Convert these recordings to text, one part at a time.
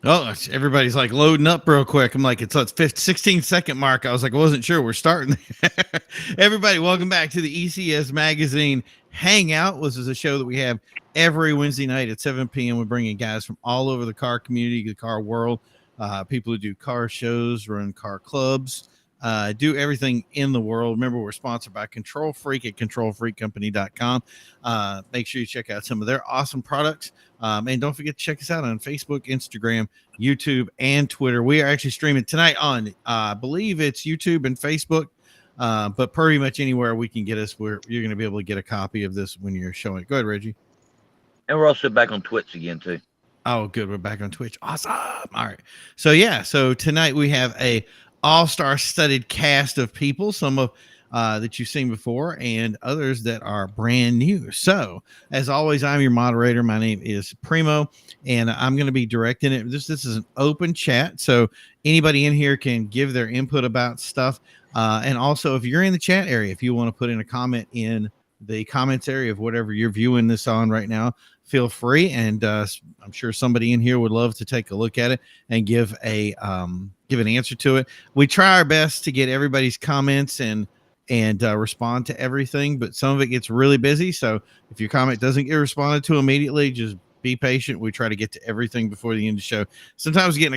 Oh, everybody's like loading up real quick. I'm like, it's 16-second mark. I was like, I wasn't sure. We're starting. Everybody, welcome back to the ECS Magazine Hangout. This is a show that we have every Wednesday night at 7 p.m. We're bringing guys from all over the car community, the car world, people who do car shows, run car clubs, do everything in the world. Remember, we're sponsored by Control Freak at controlfreakcompany.com. Make sure you check out some of their awesome products. And don't forget to check us out on Facebook, Instagram, YouTube, and Twitter. We are actually streaming tonight on, I believe it's YouTube and Facebook, but pretty much anywhere we can get us, you're going to be able to get a copy of this when you're showing it. Go ahead, Reggie. And we're also back on Twitch again, too. Oh, good. We're back on Twitch. Awesome. All right. So tonight we have a all-star studded cast of people, some of that you've seen before and others that are brand new. So as always, I'm your moderator. My name is Primo, and I'm going to be directing it. This is an open chat, so anybody in here can give their input about stuff. And also, if you're in the chat area, if you want to put in a comment in the comments area of whatever you're viewing this on right now, feel free. And I'm sure somebody in here would love to take a look at it and give an answer to it. We try our best to get everybody's comments and respond to everything, but some of it gets really busy. So if your comment doesn't get responded to immediately, just be patient. We try to get to everything before the end of the show. Sometimes we get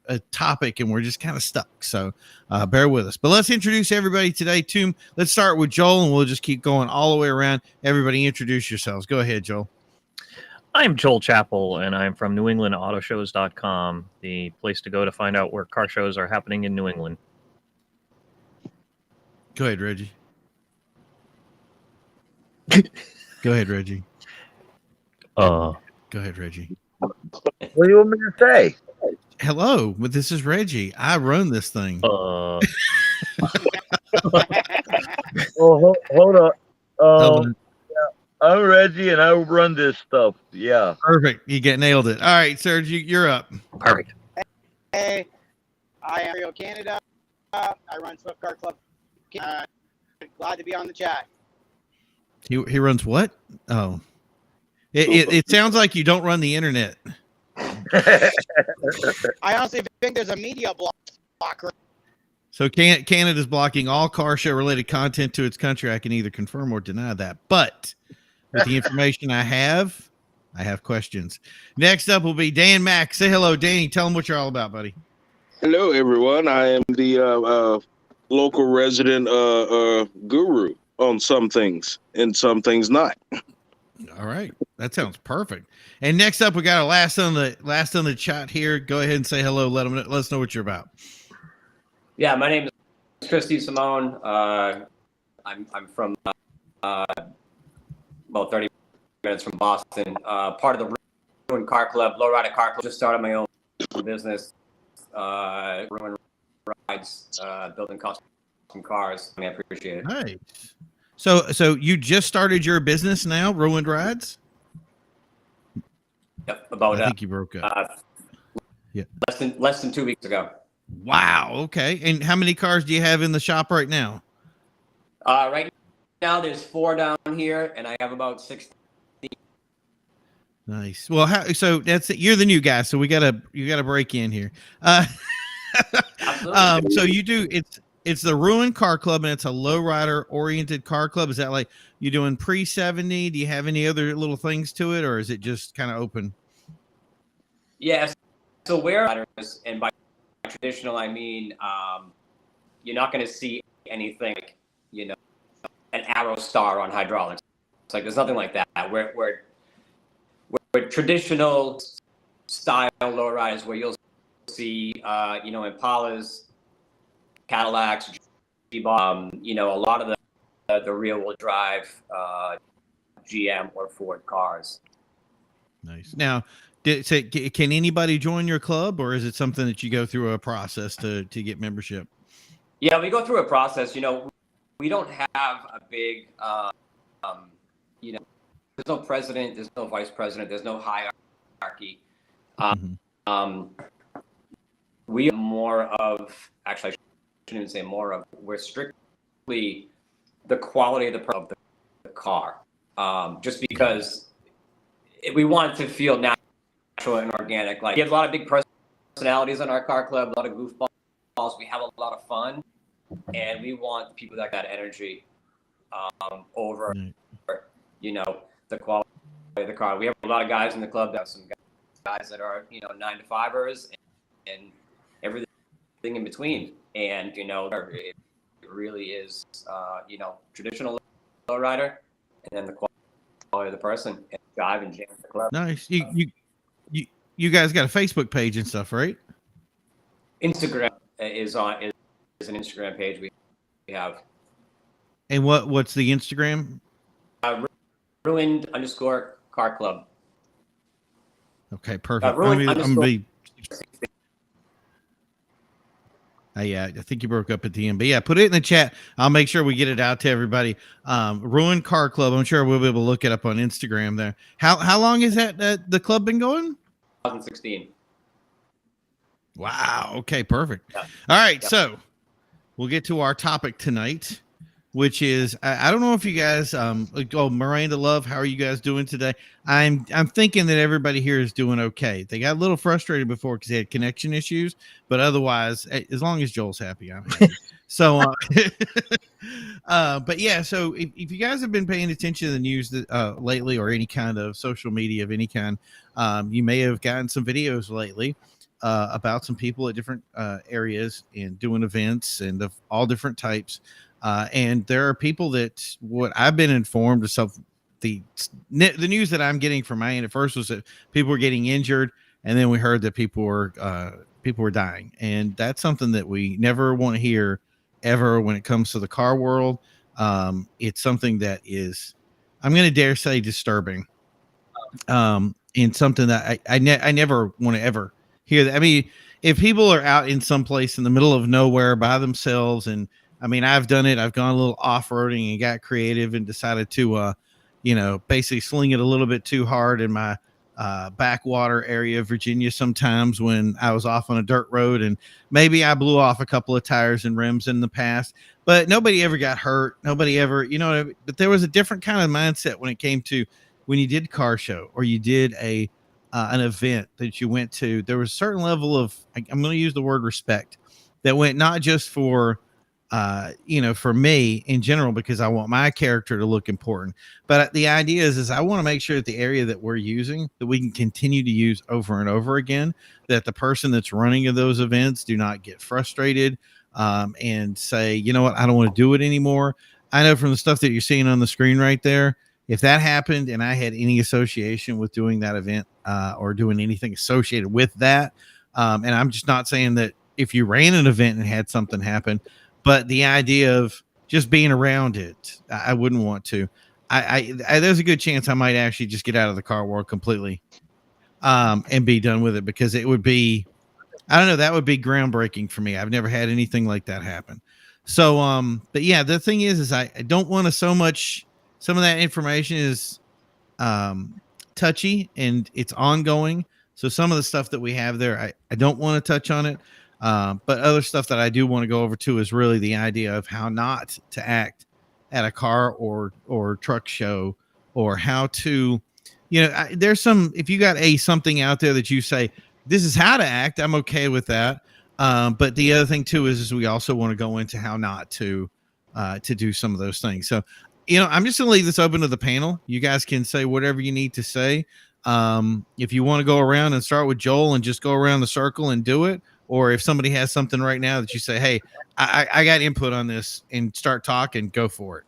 a topic and we're just kind of stuck. So bear with us. But let's introduce everybody today. Let's start with Joel, and we'll just keep going all the way around. Everybody introduce yourselves. Go ahead, Joel. I'm Joel Chappell, and I'm from NewEnglandAutoShows.com, the place to go to find out where car shows are happening in New England. Go ahead, Reggie. Go ahead, Reggie. Go ahead, Reggie. What do you want me to say? Hello, but this is Reggie. I run this thing. Oh, hold up. Yeah, I'm Reggie, and I run this stuff. Yeah. Perfect. You get nailed it. All right, Serge, you're up. Perfect. Hey, I am Rio Canada. I run Swift Car Club. Glad to be on the chat. He runs what? Oh, it sounds like you don't run the internet. I honestly think there's a media blocker. So Canada's blocking all car show related content to its country. I can either confirm or deny that. But with the information I have questions. Next up will be Dan Mack. Say hello, Danny. Tell them what you're all about, buddy. Hello, everyone. I am the local resident guru on some things and some things not. All right, that sounds perfect. And next up, we got our last on the chat here. Go ahead and say hello. Let us know what you're about. Yeah, my name is Christy Simone. I'm from about 30 minutes from Boston. Part of the Ruin Car Club, Lowrider Car Club. Just started my own business. Ruin Rides, building custom cars. I appreciate it. Nice. So you just started your business now, Ruined Rides? Yep, I think you broke up. Yeah, less than 2 weeks ago. Wow. Okay. And how many cars do you have in the shop right now? Right now, there's 4 down here, and I have about 60. Nice. Well, so that's it. You're the new guy, so you gotta break in here. So you do it's the Ruin Car Club, and it's a lowrider oriented car club. Is that like you doing pre-70? Do you have any other little things to it, or is it just kind of open? Yeah. So where riders, and by traditional I mean you're not going to see anything like, an Arrow Star on hydraulics. It's like there's nothing like that. We're traditional style lowriders where you'll see Impalas, Cadillacs, a lot of the rear wheel drive GM or Ford cars. Nice. Now, can anybody join your club, or is it something that you go through a process to get membership? Yeah, we go through a process. We don't have a big, there's no president, there's no vice president, there's no hierarchy. We are more of, actually, I shouldn't even say more of, we're strictly the quality of the car. Just because we want it to feel natural natural and organic. Like, we have a lot of big personalities in our car club, a lot of goofballs. We have a lot of fun, and we want people that got energy over, you know, the quality of the car. We have a lot of guys in the club that have some guys that are, you know, 9-to-5ers and everything in between. And, you know, it really is, you know, traditional lowrider, and then the quality of the person, and drive and jam the club. Nice. You guys got a Facebook page and stuff, right? Instagram is an Instagram page we have. And what's the Instagram? Ruined_car club. Okay, perfect. Ruined I'm gonna be. Yeah, I think you broke up at the end, but yeah, put it in the chat. I'll make sure we get it out to everybody. Ruined Car Club. I'm sure we'll be able to look it up on Instagram there. How long is that the club been going? 2016. Wow. Okay, perfect. Yeah. All right, Yep. so we'll get to our topic tonight, which is I don't know if you guys Miranda Love, how are you guys doing today? I'm thinking that everybody here is doing okay. They got a little frustrated before because they had connection issues, but otherwise, as long as Joel's happy, I'm happy. So but yeah, so if you guys have been paying attention to the news lately, or any kind of social media of any kind, you may have gotten some videos lately about some people at different areas and doing events and of all different types. And there are people that what I've been informed of some the news that I'm getting from my end at first was that people were getting injured, and then we heard that people were dying, and that's something that we never want to hear ever when it comes to the car world. It's something that is, I'm going to dare say, disturbing, and something that I never want to ever hear that. I mean, if people are out in some place in the middle of nowhere by themselves, and I mean, I've done it. I've gone a little off-roading and got creative and decided to, basically sling it a little bit too hard in my backwater area of Virginia sometimes when I was off on a dirt road, and maybe I blew off a couple of tires and rims in the past, but nobody ever got hurt. Nobody ever, but there was a different kind of mindset when it came to when you did car show or you did an event that you went to. There was a certain level of, I'm going to use the word respect, that went not just for for me in general, because I want my character to look important, but the idea is I want to make sure that the area that we're using, that we can continue to use over and over again, that the person that's running those events do not get frustrated and say, you know what, I don't want to do it anymore. I know from the stuff that you're seeing on the screen right there, if that happened and I had any association with doing that event or doing anything associated with that, and I'm just not saying that if you ran an event and had something happen, but the idea of just being around it, I wouldn't want to. I there's a good chance I might actually just get out of the car world completely and be done with it, because it would be, I don't know, that would be groundbreaking for me. I've never had anything like that happen. So, but yeah, the thing is I don't want to so much, some of that information is touchy and it's ongoing. So some of the stuff that we have there, I don't want to touch on it. But other stuff that I do want to go over to is really the idea of how not to act at a car or truck show, or how to, there's some, if you got something out there that you say, this is how to act, I'm okay with that. But the other thing too is we also want to go into how not to do some of those things. So, I'm just going to leave this open to the panel. You guys can say whatever you need to say. If you want to go around and start with Joel and just go around the circle and do it, or if somebody has something right now that you say, hey, I got input on this, and start talking, go for it.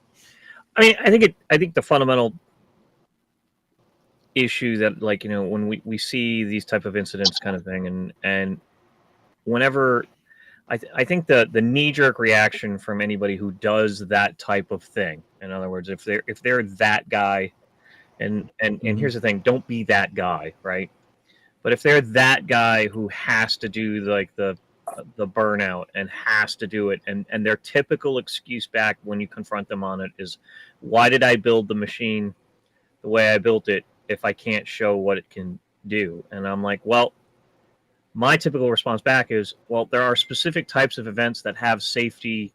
I mean, I think the fundamental issue that, like, when we see these type of incidents kind of thing, and whenever I think the knee-jerk reaction from anybody who does that type of thing, in other words, if they're that guy, and here's the thing, don't be that guy, right? But if they're that guy who has to do like the burnout and has to do it, and their typical excuse back when you confront them on it is, why did I build the machine the way I built it if I can't show what it can do? And I'm like, well, my typical response back is, well, there are specific types of events that have safety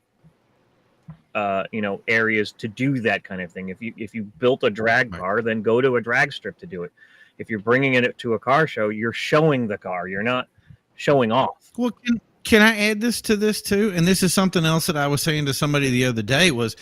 areas to do that kind of thing. If you built a drag car, then go to a drag strip to do it. If you're bringing it to a car show, you're showing the car. You're not showing off. Well, can I add this to this too? And this is something else that I was saying to somebody the other day was,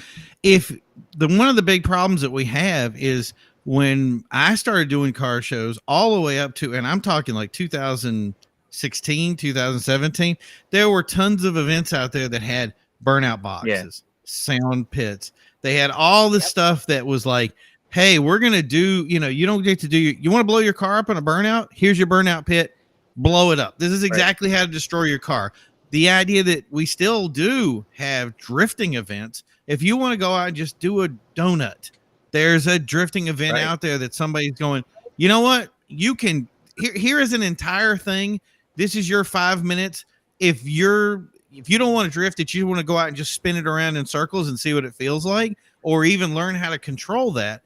if one of the big problems that we have is when I started doing car shows all the way up to, and I'm talking like 2016, 2017, there were tons of events out there that had burnout boxes, sound pits. They had all this stuff that was like, hey, we're going to do, you don't get to do, you want to blow your car up in a burnout? Here's your burnout pit. Blow it up. This is exactly how to destroy your car. The idea that we still do have drifting events. If you want to go out and just do a donut, there's a drifting event out there that somebody's going, you know what? You can, here is an entire thing. This is your 5 minutes. If you don't want to drift it, you want to go out and just spin it around in circles and see what it feels like, or even learn how to control that.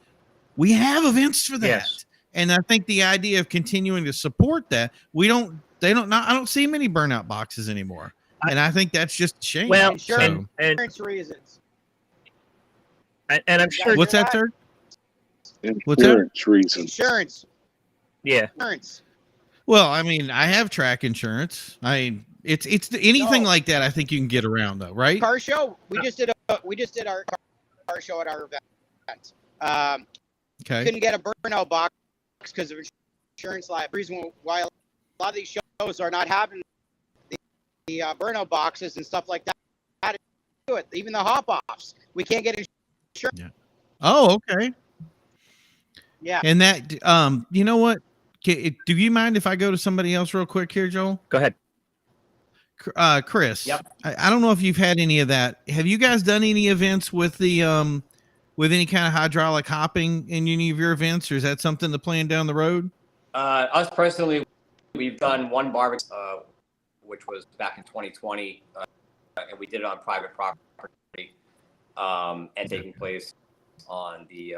We have events for that. Yes. And I think the idea of continuing to support that, I don't see many burnout boxes anymore. And I think that's just a shame. Well, insurance reasons. And I'm sure. What's that, sir? Insurance reasons. Insurance. Yeah. Insurance. Well, I mean, I have track insurance. I mean, it's anything like that. I think you can get around though, right? Car show. We just did our car show at our event. Okay. Couldn't get a burnout box because of insurance liability. Reason why a lot of these shows are not having the burnout boxes and stuff like that. How to do it? Even the hop offs, we can't get insurance. Yeah. Oh, okay. Yeah. And that, you know what? Do you mind if I go to somebody else real quick here, Joel? Go ahead. Chris. Yep. I don't know if you've had any of that. Have you guys done any events with the with any kind of hydraulic hopping in any of your events, or is that something to plan down the road? Us personally, we've done one barbecue, which was back in 2020, and we did it on private property, and taking place on the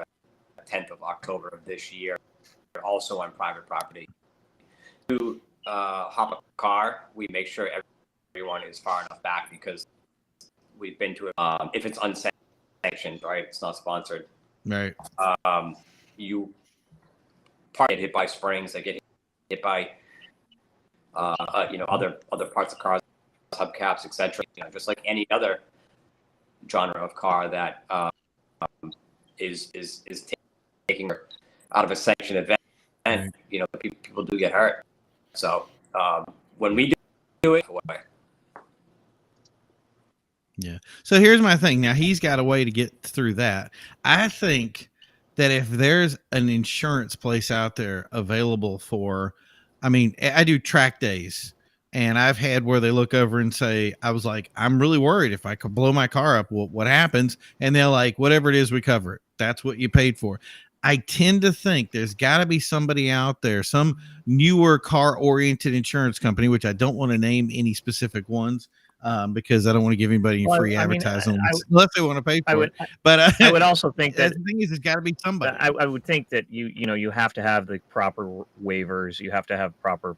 10th of October of this year, also on private property. To hop a car, we make sure everyone is far enough back because we've been to it. If it's unsanctioned, right? It's not sponsored. Right. You get hit by springs, they get hit by other parts of cars, hubcaps, etc. Just like any other genre of car that is taking out of a sanctioned event, and people do get hurt. So when we do it, yeah. So here's my thing. Now he's got a way to get through that. I think that if there's an insurance place out there available for, I mean, I do track days, and I've had where they look over and say, I was like, I'm really worried if I could blow my car up, what happens? And they're like, whatever it is, we cover it. That's what you paid for. I tend to think there's got to be somebody out there, some newer car oriented insurance company, which I don't want to name any specific ones, because I don't want to give anybody any free advertising unless they want to pay for it. But I would also think that the thing is, it's got to be somebody. I would think that you have to have the proper waivers. You have to have proper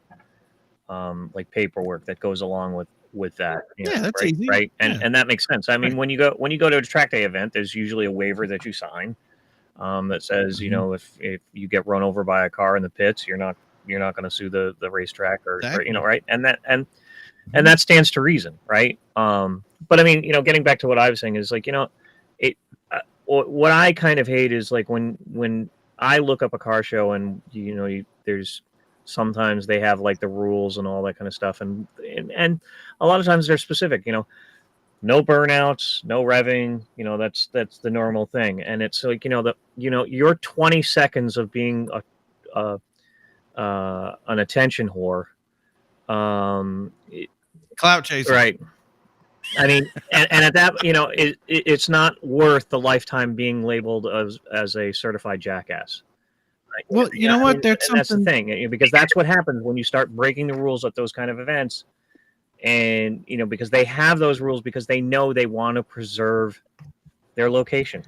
like paperwork that goes along with that. That's right, easy, right? And that makes sense. I mean, when you go to a track day event, there's usually a waiver that you sign that says, if you get run over by a car in the pits, you're not going to sue the racetrack or right? And that stands to reason, right? But I mean, getting back to what I was saying is like, what I kind of hate is like when I look up a car show and there's sometimes they have like the rules and all that kind of stuff, and a lot of times they're specific, no burnouts, no revving, that's the normal thing, and it's like your 20 seconds of being an attention whore. Clout chaser, right? I mean, and at that, it's not worth the lifetime being labeled as a certified jackass. Right? Well, you know what? That's the thing, because that's what happens when you start breaking the rules at those kind of events, and because they have those rules because they know they want to preserve their location.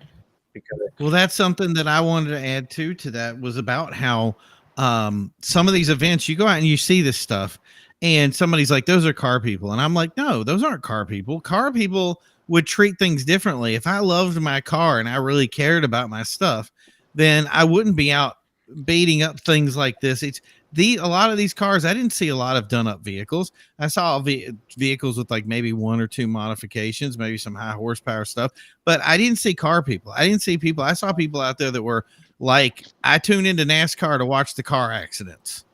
Well, that's something that I wanted to add to that was about how some of these events you go out and you see this stuff. And somebody's like, those are car people. And I'm like, no, those aren't car people. Car people would treat things differently. If I loved my car and I really cared about my stuff, then I wouldn't be out beating up things like this. It's a lot of these cars. I didn't see a lot of done up vehicles. I saw vehicles with like maybe one or two modifications, maybe some high horsepower stuff, but I didn't see car people. I didn't see people. I saw people out there that were like, I tuned into NASCAR to watch the car accidents.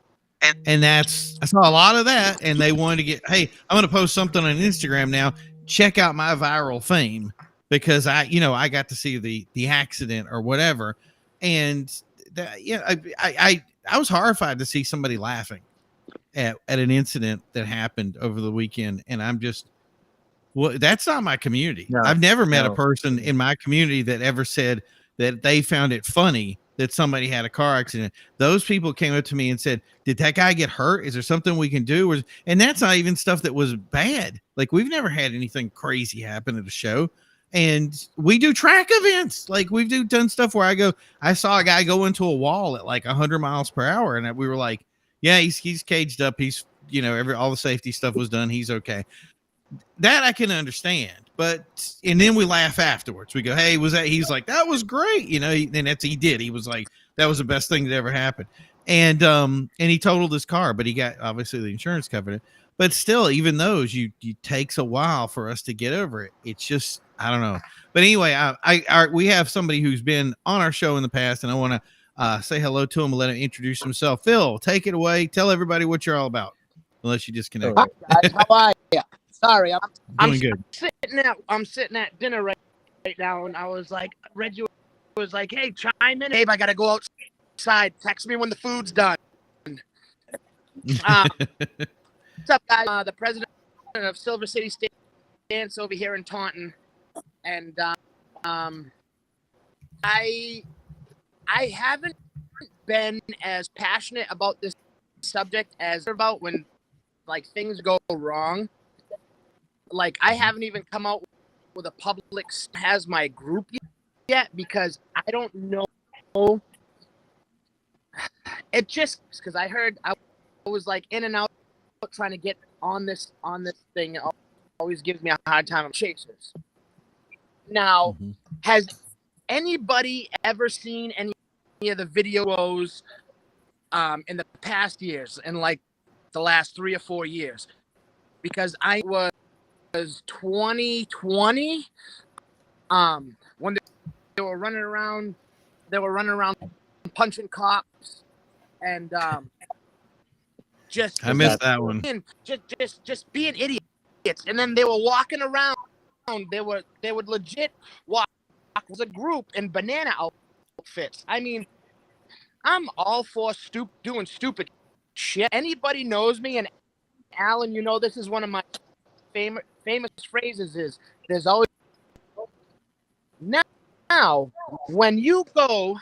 And I saw a lot of that, and they wanted to get, hey, I'm going to post something on Instagram now. Check out my viral fame, because I got to see the accident or whatever. And that, I was horrified to see somebody laughing at an incident that happened over the weekend. And I'm just, well, that's not my community. No, I've never met a no. person in my community that ever said that they found it funny that somebody had a car accident. Those people came up to me and said, did that guy get hurt? Is there something we can do? And that's not even stuff that was bad. Like, we've never had anything crazy happen at a show. And we do track events. Like, we've done stuff where I saw a guy go into a wall at like 100 miles per hour. And we were like, yeah, he's caged up. He's, all the safety stuff was done. He's okay. That I can understand, and then we laugh afterwards. We go, hey, was that? He's like, that was great. And he did. He was like, that was the best thing that ever happened. And he totaled his car, but he got, obviously, the insurance covered it. But still, even those, you takes a while for us to get over it. It's just, I don't know. But anyway, we have somebody who's been on our show in the past, and I want to say hello to him and let him introduce himself. Phil, take it away. Tell everybody what you're all about, unless you disconnect. Hi guys, how are you? Sorry, I'm Doing good. I'm sitting at dinner right now, and I was like, Reggie was like, hey, chime in. Babe, I gotta go outside. Text me when the food's done. What's up, guys? The president of Silver City Stance over here in Taunton, and I haven't been as passionate about this subject as about when like things go wrong. Like, I haven't even come out with a public has my group yet, because I don't know. It just because I heard I was like in and out trying to get on this thing. It always gives me a hard time. I'm chasers. Now, has anybody ever seen any of the videos in the past years, in like the last 3 or 4 years? Because I was 2020 when they were running around punching cops, and I missed that one. Just being idiots. And then they were walking around. They would legit walk as a group in banana outfits. I mean, I'm all for doing stupid shit. Anybody knows me, and Alan, this is one of my famous phrases is, there's always now when you go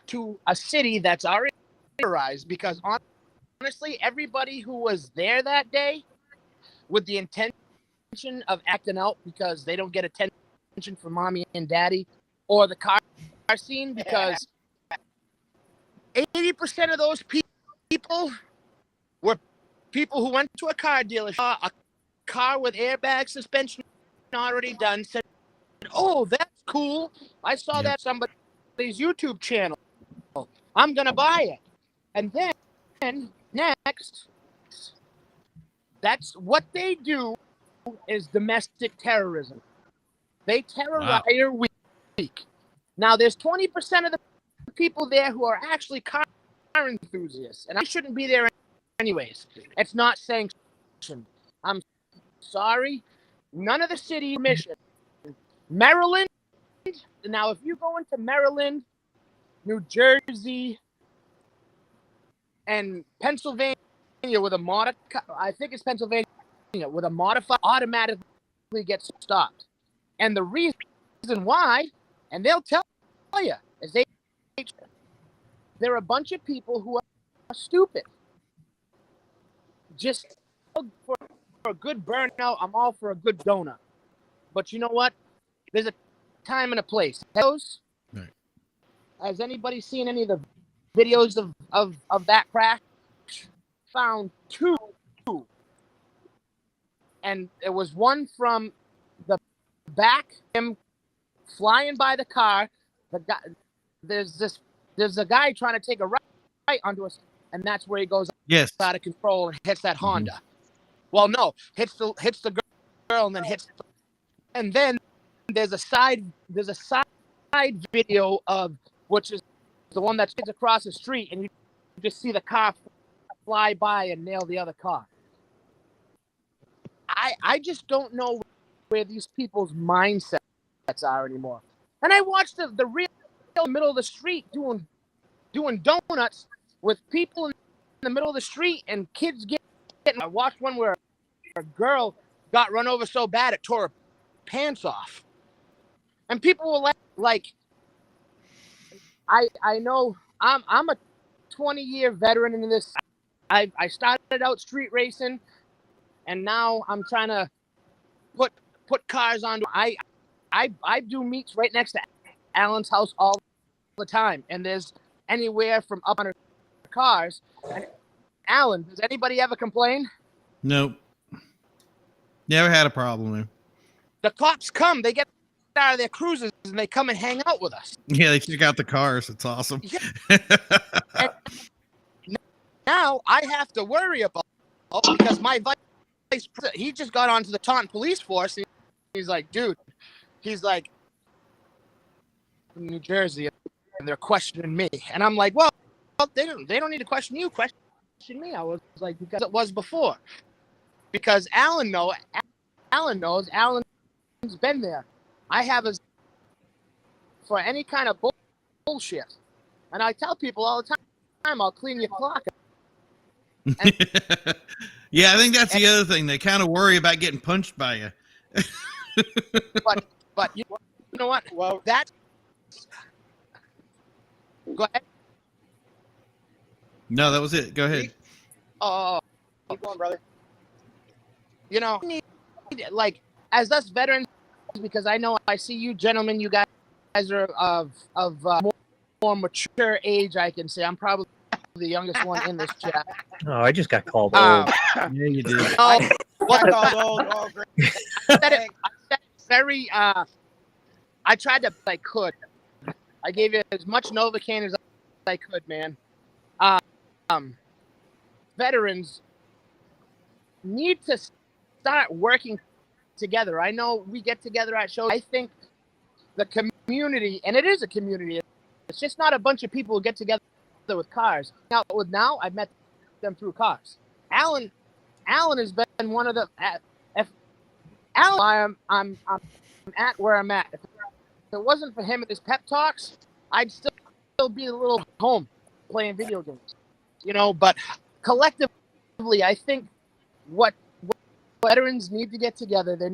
to a city that's already terrorized, because honestly, everybody who was there that day with the intention of acting out because they don't get attention from mommy and daddy, or the car scene, because 80% of those people were people who went to a car dealership, a car with airbag suspension already done, said, oh, that's cool. I saw that on somebody's YouTube channel. I'm going to buy it. And then next, that's what they do, is domestic terrorism. They terrorize your week. Now, there's 20% of the people there who are actually car enthusiasts, and I shouldn't be there anyways. It's not sanctioned. I'm sorry. None of the city mission. Maryland. Now, if you go into Maryland, New Jersey, and Pennsylvania with a I think it's Pennsylvania with a modified, automatically gets stopped. And the reason why, and they'll tell you, is they're a bunch of people who are stupid. Just for a good burnout, I'm all for a good donut. But you know what? There's a time and a place. Right. Has anybody seen any of the videos of that crash? Found two. And it was one from the back, him flying by the car. The guy, there's this there's a guy trying to take a right onto us, and that's where he goes Yes. out of control and hits that Honda. Well, no, hits the girl and then and then there's a side video of which is the one that sits across the street, and you just see the car fly by and nail the other car. I just don't know where these people's mindsets are anymore. And I watched the real middle of the street doing donuts with people in the middle of the street and kids getting. I watched one where a girl got run over so bad it tore her pants off, and people were like, I know I'm a 20-year veteran in this. I started out street racing, and now I'm trying to put cars on. I do meets right next to Alan's house all the time, and there's anywhere from up 100 cars. And Alan, does anybody ever complain? Nope. Never had a problem there. The cops come, they get out of their cruisers, and they come and hang out with us. Yeah, they check out the cars. It's awesome. Yeah. Now I have to worry about because my vice president, he just got onto the Taunton police force. And he's like, dude, he's like, from New Jersey, and they're questioning me, and I'm like, well, they don't need to question you. Question me. I was like, because it was before. Because Alan knows. Alan's been there. I have for any kind of bullshit, and I tell people all the time, I'll clean your clock. Yeah, I think that's the other thing. They kind of worry about getting punched by you. but you know what? Well, that. Go ahead. No, that was it. Go ahead. Oh, keep going, brother. You know, like as us veterans, because I know I see you gentlemen. You guys are of more mature age. I can say I'm probably the youngest one in this chat. Oh, I just got called old. Yeah, you did. Great. I said it very. I tried to. I could. I gave you as much Novocaine as I could, man. Veterans need to start working together. I know we get together at shows. I think the community, and it is a community. It's just not a bunch of people who get together with cars. Now I've met them through cars. Alan has been one of the. If Alan, I'm at where I'm at. If it wasn't for him and his pep talks, I'd still be a little home playing video games, you know. But collectively, I think what veterans need to get together. There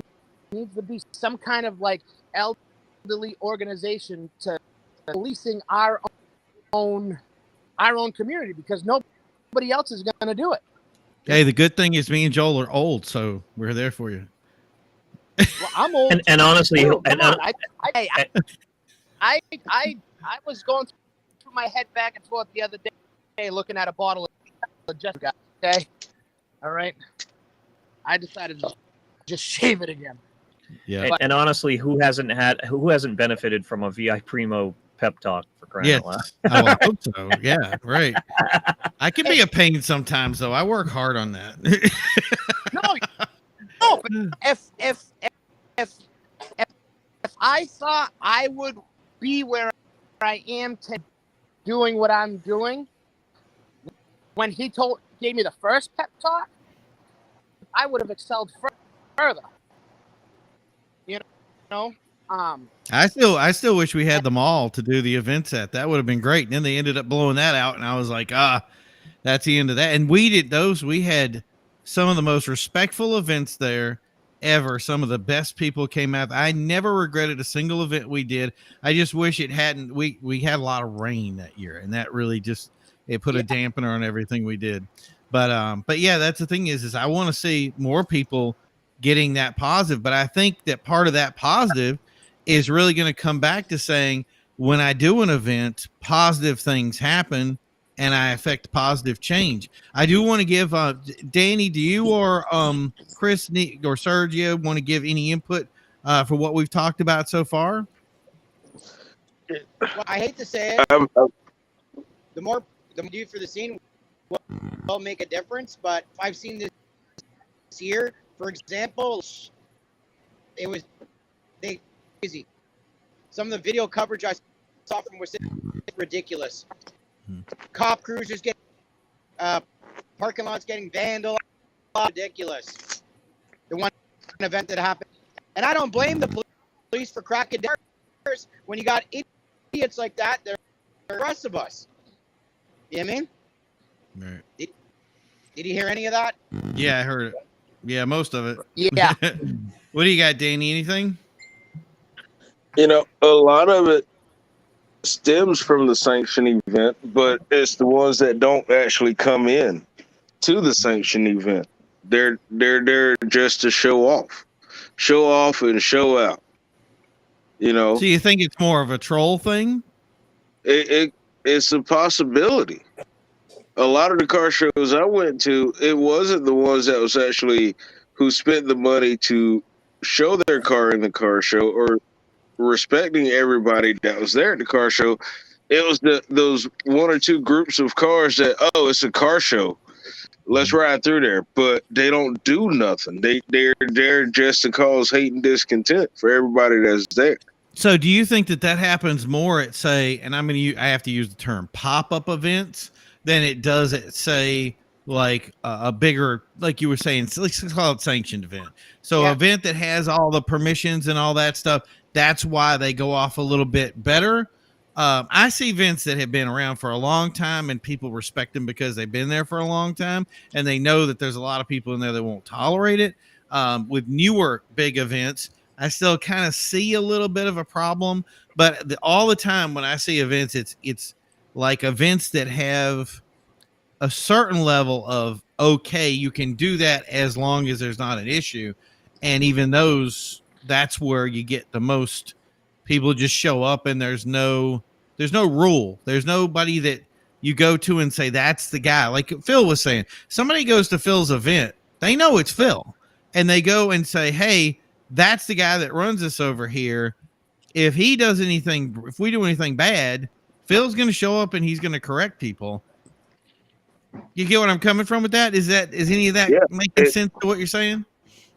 needs to be some kind of like elderly organization to policing our own community, because nobody else is going to do it. Hey, the good thing is me and Joel are old, so we're there for you. Well, I'm old. And honestly, I was going through my head back and forth the other day, looking at a bottle of Jessica. Okay, all right. I decided to just shave it again. Yeah. And honestly, who hasn't benefited from a VI Primo pep talk, for crying out loud? I hope so. Yeah, right. I can be a pain sometimes, though. I work hard on that. No, but if I thought I would be where I am today, doing what I'm doing, when he gave me the first pep talk, I would have excelled further. You know. I still wish we had them all to do the events at. That would have been great. And then they ended up blowing that out, and I was like, that's the end of that. And we did those. We had some of the most respectful events there ever. Some of the best people came out. I never regretted a single event we did. I just wish it hadn't. We had a lot of rain that year, and that really just it put a dampener on everything we did. But yeah, that's the thing is I want to see more people getting that positive. But I think that part of that positive is really going to come back to saying, when I do an event, positive things happen and I affect positive change. I do want to give Danny, do you or Chris or Sergio want to give any input for what we've talked about so far? Well, I hate to say it. the more you do for the scene will make a difference. But I've seen this year, for example, it was crazy. Some of the video coverage I saw from was ridiculous. Cop cruisers getting parking lots getting vandalized, ridiculous. The one event that happened, and I don't blame the police for cracking down when you got idiots like that. They're the rest of us. You know what I mean? Right. Did you hear any of that? Yeah, I heard it. Yeah, most of it. Yeah. What do you got, Danny? Anything? You know, a lot of it stems from the sanction event, but it's the ones that don't actually come in to the sanction event. They're there just to show off and show out. You know, So you think it's more of a troll thing? it's a possibility. A lot of the car shows I went to, it wasn't the ones that was actually who spent the money to show their car in the car show or respecting everybody that was there at the car show. It was those one or two groups of cars that, oh, it's a car show, let's ride through there, but they don't do nothing. They're there just to cause hate and discontent for everybody that's there. So do you think that happens more at, say, and I have to use the term pop-up events than it does at, say, like a bigger, like you were saying, let's call it sanctioned event. So Yeah. an event that has all the permissions and all that stuff, that's why they go off a little bit better. I see events that have been around for a long time and people respect them because they've been there for a long time and they know that there's a lot of people in there that won't tolerate it. With newer big events, I still kind of see a little bit of a problem, but all the time when I see events, it's like events that have a certain level of, okay, you can do that as long as there's not an issue. And even those, that's where you get the most people just show up and there's no rule. There's nobody that you go to and say, that's the guy. Like Phil was saying, somebody goes to Phil's event, they know it's Phil and they go and say, hey, that's the guy that runs this over here. If he does anything, if we do anything bad, Phil's going to show up and he's going to correct people. You get what I'm coming from with that? Is any of that making sense to what you're saying?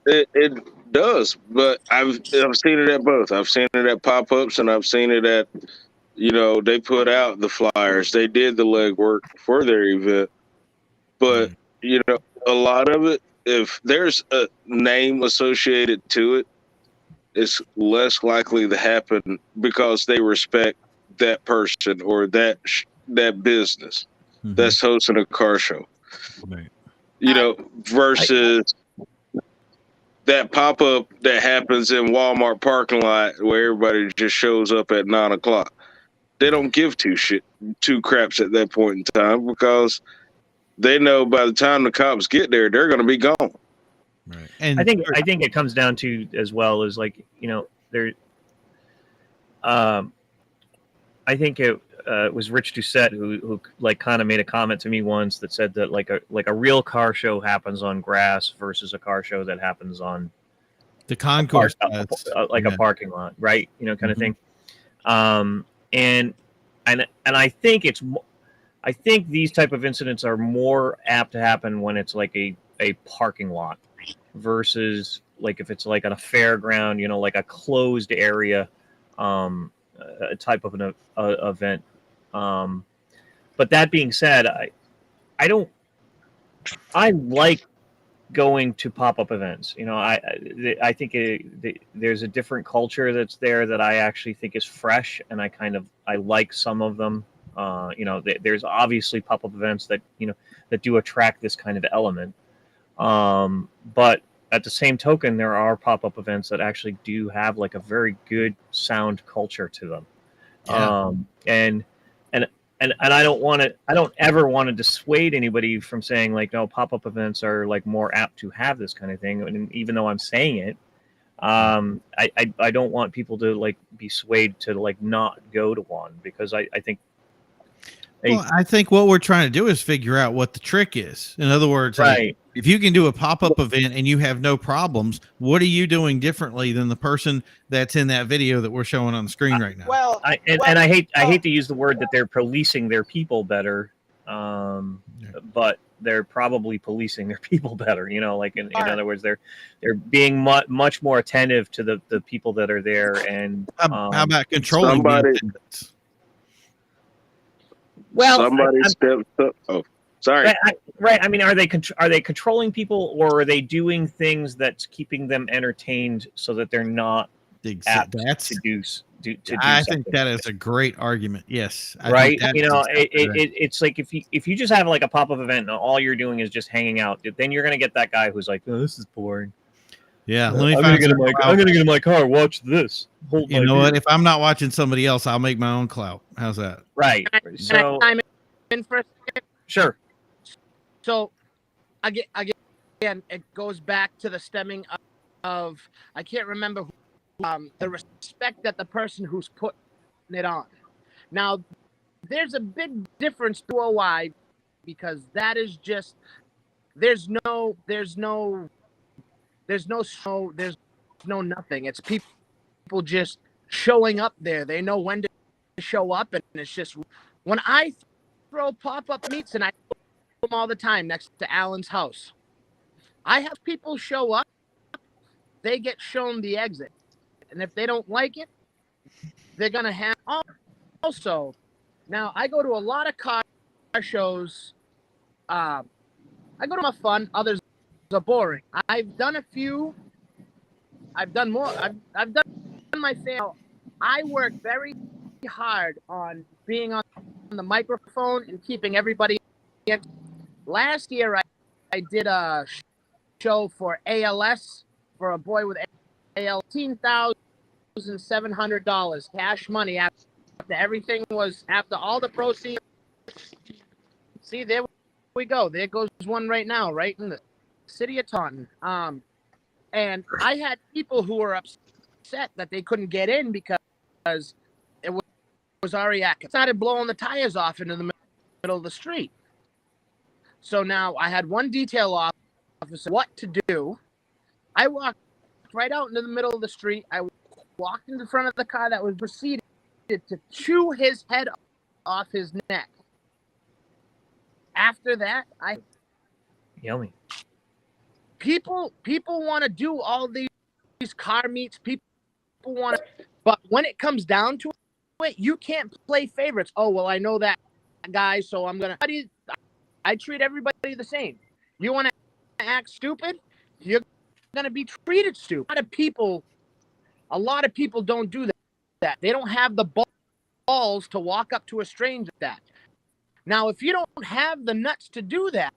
It does, but I've seen it at both. I've seen it at pop-ups and I've seen it at, you know, they put out the flyers, they did the legwork for their event. But, you know, a lot of it, if there's a name associated to it, it's less likely to happen because they respect that person or that business that's hosting a car show. Right. You know, versus that pop-up that happens in Walmart parking lot where everybody just shows up at 9:00. They don't give two craps at that point in time because they know by the time the cops get there, they're going to be gone. Right. And I think it comes down to as well as like, you know, there. I think it was Rich Doucette who like kind of made a comment to me once that said that like a real car show happens on grass versus a car show that happens on the concourse, a parking lot, right? You know, kind of thing. And I think these type of incidents are more apt to happen when it's like a parking lot versus like if it's like on a fairground, you know, like a closed area, a type of an event. But that being said, I like going to pop-up events. You know, I think there's a different culture that's there that I actually think is fresh, and I like some of them. You know, there's obviously pop-up events that, you know, that do attract this kind of element. But at the same token, there are pop-up events that actually do have like a very good sound culture to them. Yeah. And I don't ever want to dissuade anybody from saying like, no, pop-up events are like more apt to have this kind of thing. And even though I'm saying it, I don't want people to like be swayed to like not go to one because I think Well, I think what we're trying to do is figure out what the trick is. In other words, like, Right. if you can do a pop-up event and you have no problems, what are you doing differently than the person that's in that video that we're showing on the screen right now? Well, I hate to use the word that they're policing their people better, but they're probably policing their people better. You know, like in other words, they're being much more attentive to the people that are there. And how about controlling the somebody- attendance? Well, somebody stepped up. Oh, sorry. Right. I mean, are they controlling people, or are they doing things that's keeping them entertained so that they're not apt to do I something? think that is a great argument. Yes. Right. You know, it's like if you just have like a pop-up event and all you're doing is just hanging out, then you're gonna get that guy who's like, oh, this is boring. Yeah. I'm gonna get in my car. Watch this. You know what? If I'm not watching somebody else, I'll make my own clout. How's that? Right. So I'm in for a second. Sure. So again, it goes back to the stemming of I can't remember who, the respect that the person who's putting it on. Now, there's a big difference to OI because that is just there's no nothing. It's people just showing up there. They know when to show up, and it's just when I throw pop-up meets, and I do them all the time next to Alan's house. I have people show up, they get shown the exit, and if they don't like it, they're gonna have also. Now I go to a lot of car shows. I go to my fun. Others are boring. I've done a few. I've done more. I've done my fail. I work very hard on being on the microphone and keeping everybody in. Last year, I did a show for ALS for a boy with ALS, $18,700 cash money after everything was after all the proceeds. See, there we go. There goes one right now, right in the city of Taunton. And I had people who were upset that they couldn't get in because it was already started blowing the tires off into the middle of the street. So now I had one detail officer what to do. I walked right out into the middle of the street. I walked in the front of the car that was proceeded to chew his head off his neck. After that, Yummy. People want to do all these car meets. People want to, but when it comes down to it, you can't play favorites. Oh well, I know that guy, so I'm gonna. I treat everybody the same. You want to act stupid, you're gonna be treated stupid. A lot of people don't do that. They don't have the balls to walk up to a stranger like that. Now, if you don't have the nuts to do that,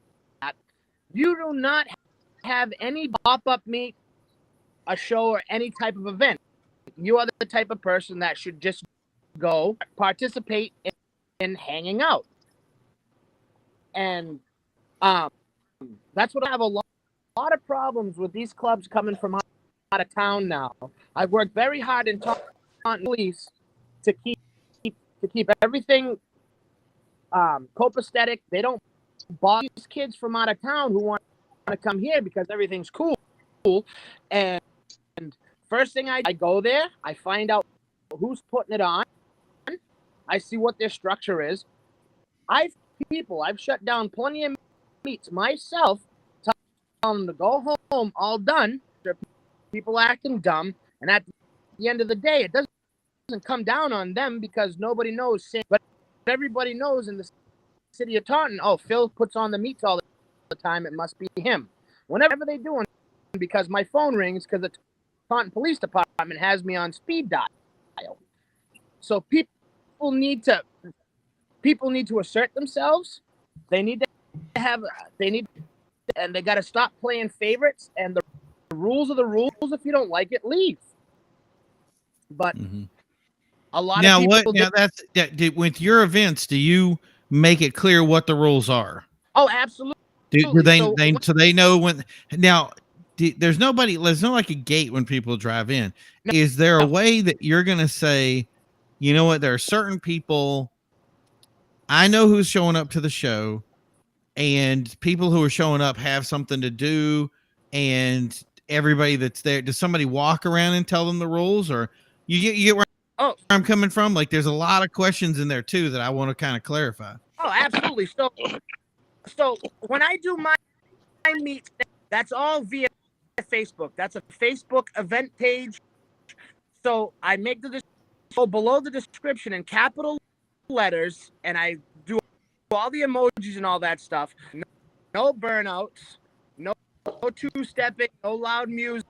you do not have any pop-up meet, a show, or any type of event. You are the type of person that should just go participate in hanging out. And that's what I have a lot of problems with these clubs coming from out of town now. I've worked very hard in Taunton police to keep everything copacetic. They don't bother these kids from out of town who want to come here because everything's cool. And first thing I go there, I find out who's putting it on. I see what their structure is. I've shut down plenty of meets myself, tell them to go home, all done. People acting dumb, and at the end of the day, it doesn't come down on them because nobody knows. But everybody knows in the city of Taunton, oh, Phil puts on the meets all the time. It must be him. Whenever they do, because my phone rings because the Taunton Police Department has me on speed dial. So people need to assert themselves. And they got to stop playing favorites. And the rules are the rules. If you don't like it, leave. But a lot of people. With your events, do you make it clear what the rules are? Oh, absolutely. Do they know when? Now, there's no like a gate when people drive in. No, is there a way that you're going to say, you know what? There are certain people. I know who's showing up to the show, and people who are showing up have something to do, and everybody that's there, does somebody walk around and tell them the rules, or you get where I'm coming from? Like, there's a lot of questions in there too that I want to kind of clarify. Oh, absolutely. So when I do my meet, that's all via Facebook. That's a Facebook event page. So I make so below the description in capital letters, and I do all the emojis and all that stuff. No burnouts, no two-stepping, no loud music,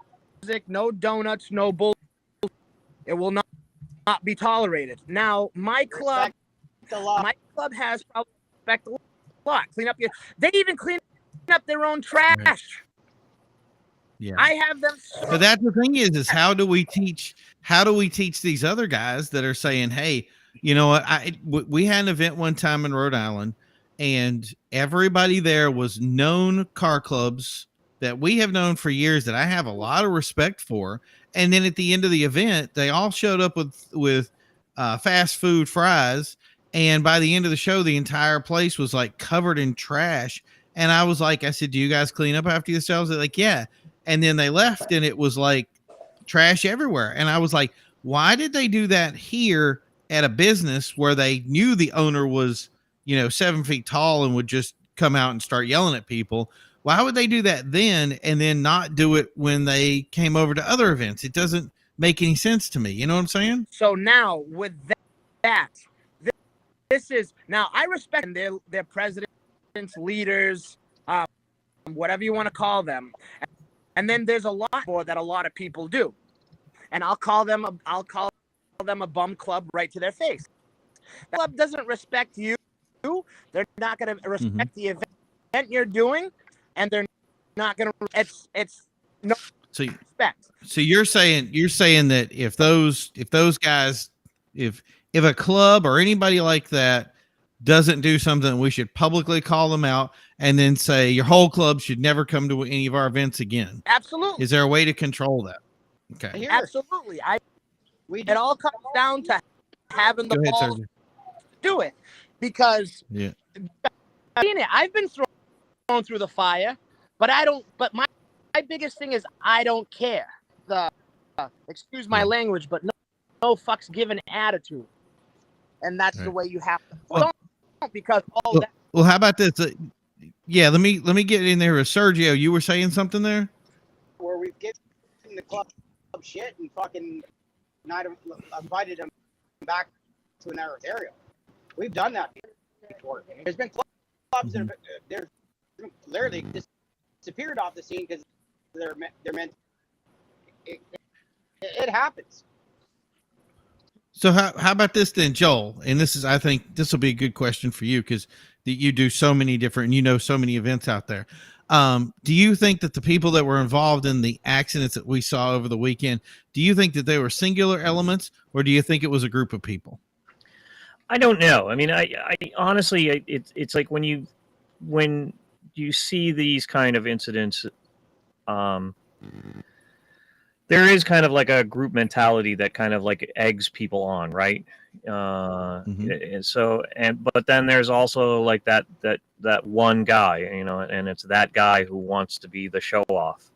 no donuts, no bull. It will not be tolerated. Now, my club has probably respect the law. Clean up they even clean up their own trash. Right. Yeah, I have them. But that's the thing is how do we teach these other guys that are saying, hey, you know what? We had an event one time in Rhode Island, and everybody there was known car clubs that we have known for years that I have a lot of respect for. And then at the end of the event, they all showed up with fast food fries. And by the end of the show, the entire place was like covered in trash. And I said, do you guys clean up after yourselves? They're like, yeah. And then they left, and it was like trash everywhere. And I was like, why did they do that here at a business where they knew the owner was, 7 feet tall and would just come out and start yelling at people? Why would they do that then and then not do it when they came over to other events? It doesn't make any sense to me. You know what I'm saying? So now with that, this is now I respect their presidents, leaders, whatever you want to call them. And then there's a lot more that a lot of people do. And I'll call them a bum club right to their face. The club doesn't respect you. They're not going to respect the event you're doing, and they're not going to. It's no respect. So you're saying that if those guys, if a club or anybody like that doesn't do something, we should publicly call them out and then say your whole club should never come to any of our events again. Absolutely. Is there a way to control that? Okay. Absolutely. It all comes down to having the balls to do it, because I've been thrown through the fire, but I don't. But my biggest thing is I don't care. Excuse my language, but no fucks given attitude, and that's the way you have to. Don't, because all that. Well, how about this? Let me get in there with Sergio. You were saying something there, where we've given the club shit and fucking not invited them back to another area. We've done that before. There's been clubs that have, they're literally disappeared off the scene because they're meant. It happens. So how about this then, Joel? And I think this will be a good question for you because you do so many different, so many events out there. Do you think that the people that were involved in the accidents that we saw over the weekend, do you think that they were singular elements, or do you think it was a group of people? I don't know. I mean, I honestly, it's like when you see these kind of incidents, there is kind of like a group mentality that kind of like eggs people on, right? And so, but then there's also like that one guy, and it's that guy who wants to be the show off,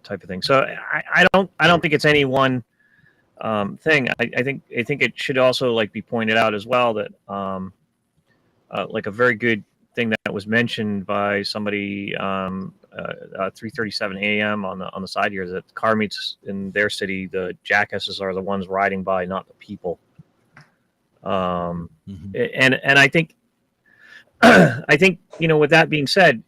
type of thing. So I don't think it's any one thing. I think it should also like be pointed out as well that like a very good thing that was mentioned by somebody 3:37 a.m. on the side here is that car meets in their city, the jackasses are the ones riding by, not the people. And I think with that being said,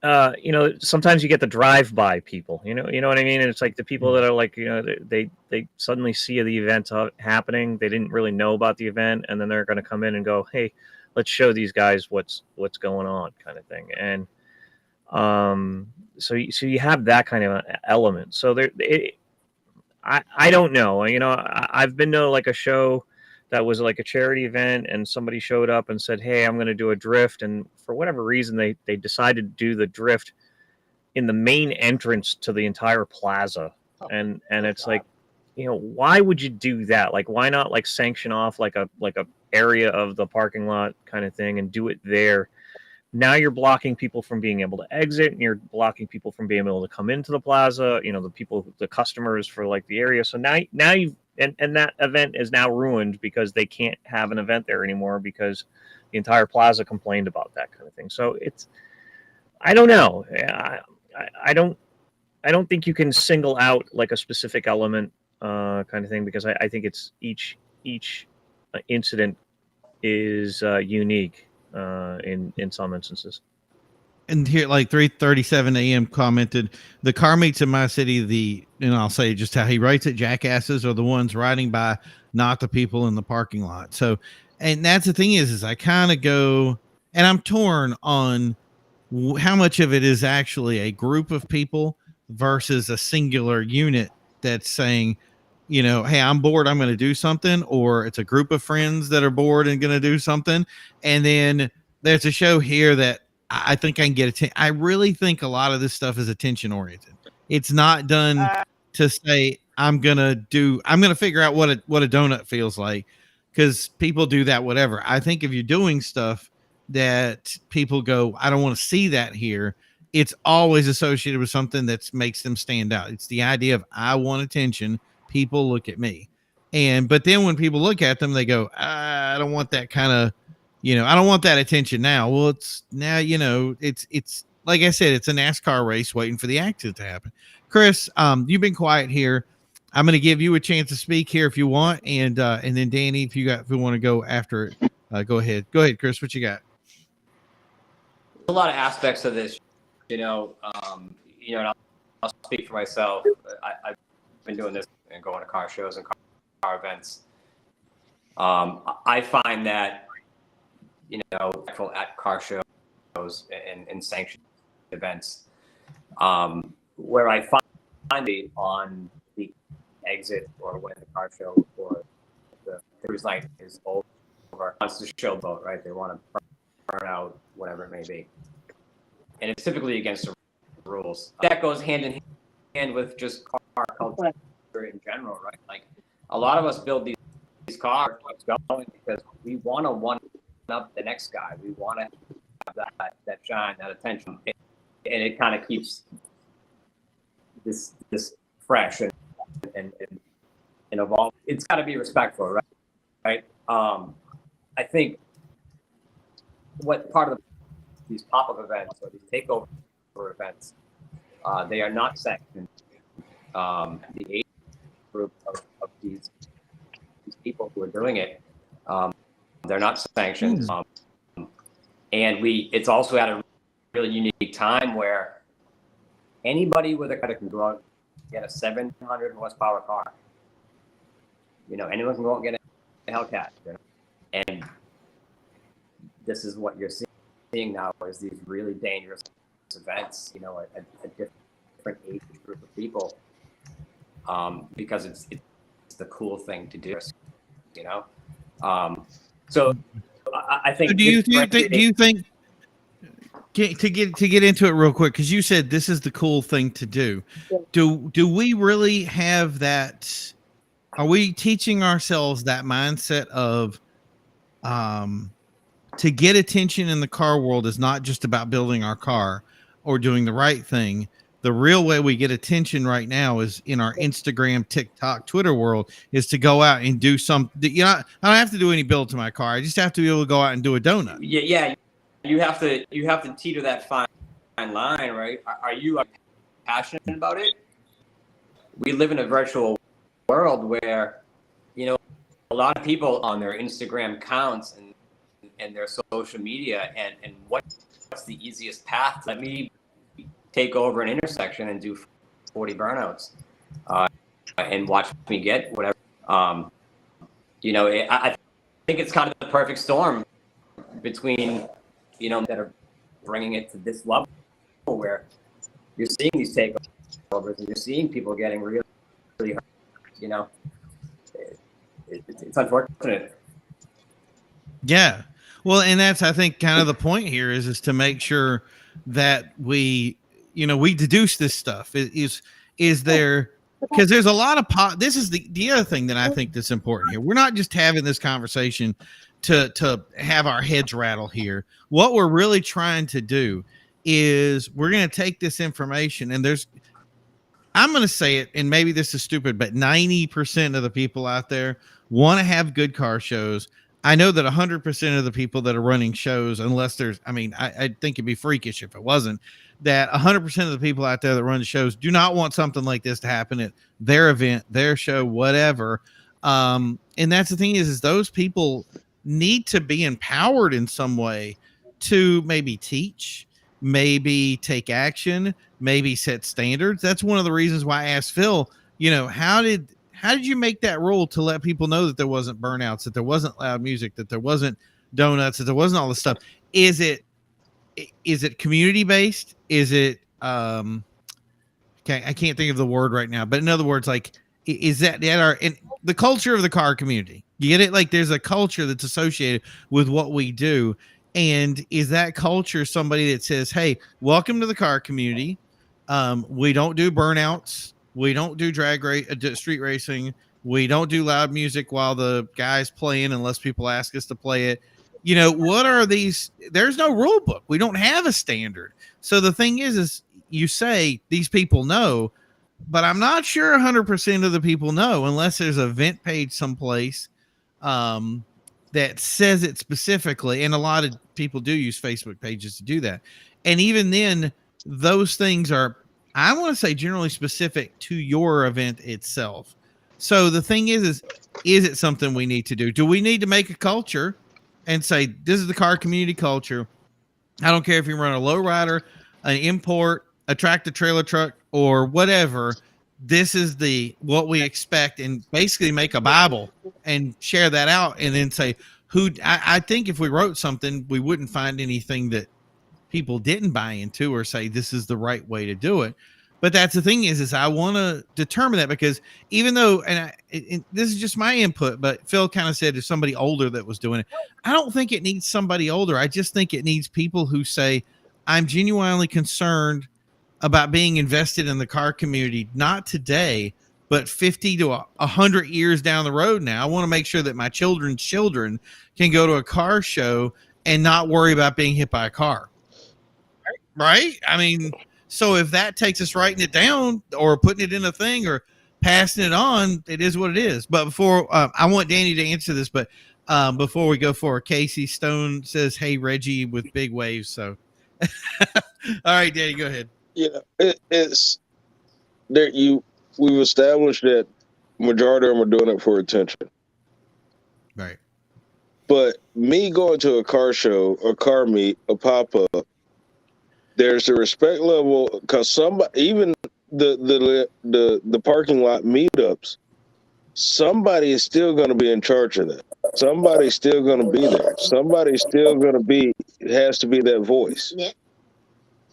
sometimes you get the drive-by people, you know what I mean? And it's like the people that are like, they suddenly see the event happening. They didn't really know about the event. And then they're going to come in and go, hey, let's show these guys what's going on, kind of thing. And so you have that kind of element. So I don't know, I've been to like a show that was like a charity event, and somebody showed up and said, hey, I'm going to do a drift. And for whatever reason, they decided to do the drift in the main entrance to the entire plaza. And it's like, why would you do that? Like, why not like sanction off like a area of the parking lot kind of thing and do it there? Now you're blocking people from being able to exit, and you're blocking people from being able to come into the plaza. The customers for like the area. So now you've and that event is now ruined because they can't have an event there anymore because the entire plaza complained about that kind of thing. So I don't know. I don't think you can single out like a specific element kind of thing, because I think it's each incident is unique in some instances. And here, like 3:37 a.m. commented, the car meets in my city. And I'll say just how he writes it: jackasses are the ones riding by, not the people in the parking lot. So, and that's the thing is I kind of go, and I'm torn on how much of it is actually a group of people versus a singular unit that's saying, hey, I'm bored, I'm going to do something, or it's a group of friends that are bored and going to do something. And then there's a show here that I think I can get attention. I really think a lot of this stuff is attention oriented. It's not done to say I'm gonna figure out what a donut feels like, because people do that whatever. I think if you're doing stuff that people go, I don't want to see that here, it's always associated with something that makes them stand out. It's the idea of I want attention. People look at me, but then when people look at them, they go, I don't want that kind of. I don't want that attention now. Well, it's now, it's like I said, it's a NASCAR race waiting for the accident to happen. Chris, you've been quiet here. I'm going to give you a chance to speak here if you want. And then Danny, if you want to go after it, go ahead. Go ahead, Chris. What you got? A lot of aspects of this, and I'll speak for myself. I've been doing this and going to car shows and car events. I find that, at car shows and sanctioned events, where I find it on the exit or when the car show or the cruise line is over, wants to showboat, right? They want to burn out, whatever it may be. And it's typically against the rules. That goes hand in hand with just car culture in general, right? Like, a lot of us build these cars going because we want to one up the next guy. We want to have that shine, that attention, and it kind of keeps this fresh and evolve. It's got to be respectful, right? I think what part of these pop-up events or these takeover events, they are not sanctioned. The age group of these people who are doing it, they're not sanctioned. And it's also at a really unique time where anybody with a car can go out and get a 700 horsepower car. Anyone can go out and get a Hellcat. And this is what you're seeing now, is these really dangerous events, a different age group of people, because it's the cool thing to do, So I think. So do you think to get into it real quick, because you said this is the cool thing to do? Do we really have that? Are we teaching ourselves that mindset of to get attention in the car world is not just about building our car or doing the right thing? The real way we get attention right now is in our Instagram, TikTok, Twitter world, is to go out and do something. I don't have to do any build to my car. I just have to be able to go out and do a donut. Yeah. You have to teeter that fine line, right? Are you passionate about it? We live in a virtual world where, a lot of people on their Instagram accounts and their social media, and what's the easiest path? Let me take over an intersection and do 40 burnouts, and watch me get whatever. I think it's kind of the perfect storm between, that are bringing it to this level where you're seeing these takeovers and you're seeing people getting really, really hurt. It's unfortunate. Yeah. Well, and that's, I think, kind of the point here is to make sure that we deduce this stuff. Is there because there's a lot of this is the other thing that I think that's important here. We're not just having this conversation to have our heads rattle here. What we're really trying to do is we're going to take this information, and I'm going to say it, and maybe this is stupid, but 90% of the people out there want to have good car shows. I know that 100% of the people that are running shows, unless there's, I think it'd be freakish if it wasn't, that 100% of the people out there that run shows do not want something like this to happen at their event, their show, whatever. And that's the thing is those people need to be empowered in some way to maybe teach, maybe take action, maybe set standards. That's one of the reasons why I asked Phil, how did you make that rule to let people know that there wasn't burnouts, that there wasn't loud music, that there wasn't donuts, that there wasn't all this stuff? Is it community based? Is it okay, I can't think of the word right now, but in other words, like, is that in the culture of the car community? You get it? Like, there's a culture that's associated with what we do. And is that culture somebody that says, hey, welcome to the car community. We don't do burnouts. We don't do street racing. We don't do loud music while the guy's playing unless people ask us to play it. What are these? There's no rule book. We don't have a standard. So the thing is you say these people know, but I'm not sure 100% of the people know unless there's an event page someplace that says it specifically. And a lot of people do use Facebook pages to do that. And even then, those things are, I want to say, generally specific to your event itself. So the thing is it something we need to do? Do we need to make a culture and say, this is the car community culture? I don't care if you run a lowrider, an import, a tractor trailer truck, or whatever. This is what we expect, and basically make a Bible and share that out, and then say I think if we wrote something, we wouldn't find anything that people didn't buy into or say this is the right way to do it. But that's the thing is I want to determine that, because even though, and this is just my input, but Phil kind of said if somebody older that was doing it, I don't think it needs somebody older. I just think it needs people who say, I'm genuinely concerned about being invested in the car community, not today, but 50 to 100 years down the road now. I want to make sure that my children's children can go to a car show and not worry about being hit by a car. Right? So if that takes us writing it down or putting it in a thing or passing it on, it is what it is. But before, I want Danny to answer this, but before we go forward, Casey Stone says, hey, Reggie with big waves. So, all right, Danny, go ahead. Yeah, it's there. We've established that majority of them are doing it for attention, right? But me going to a car show, a car meet, a pop up, there's a respect level, because even the parking lot meetups, somebody is still going to be in charge of that. Somebody's still going to be there. Somebody's still going to be, has to be that voice. Yeah.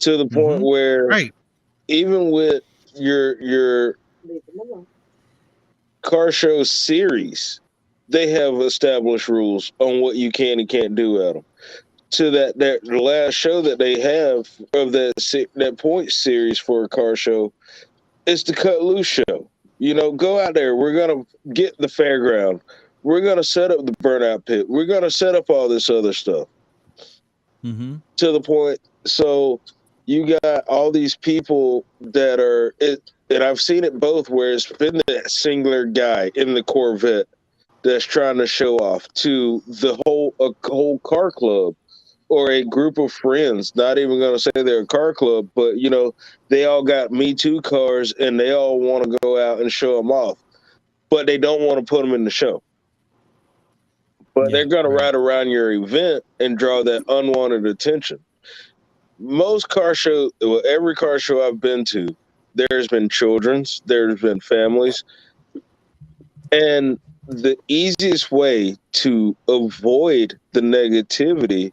To the point where, right, even with your car show series, they have established rules on what you can and can't do at them. To the last show that they have of that point series for a car show is the Cut Loose show. Go out there. We're gonna get the fairground. We're gonna set up the burnout pit. We're gonna set up all this other stuff. To the point, so you got all these people that are it, and I've seen it both, where it's been that singular guy in the Corvette that's trying to show off to a whole car club or a group of friends. Not even going to say they're a car club, but they all got Me Too cars and they all want to go out and show them off, but they don't want to put them in the show. But they're going to ride around your event and draw that unwanted attention. Most car shows, every car show I've been to, there's been children's, there's been families. And the easiest way to avoid the negativity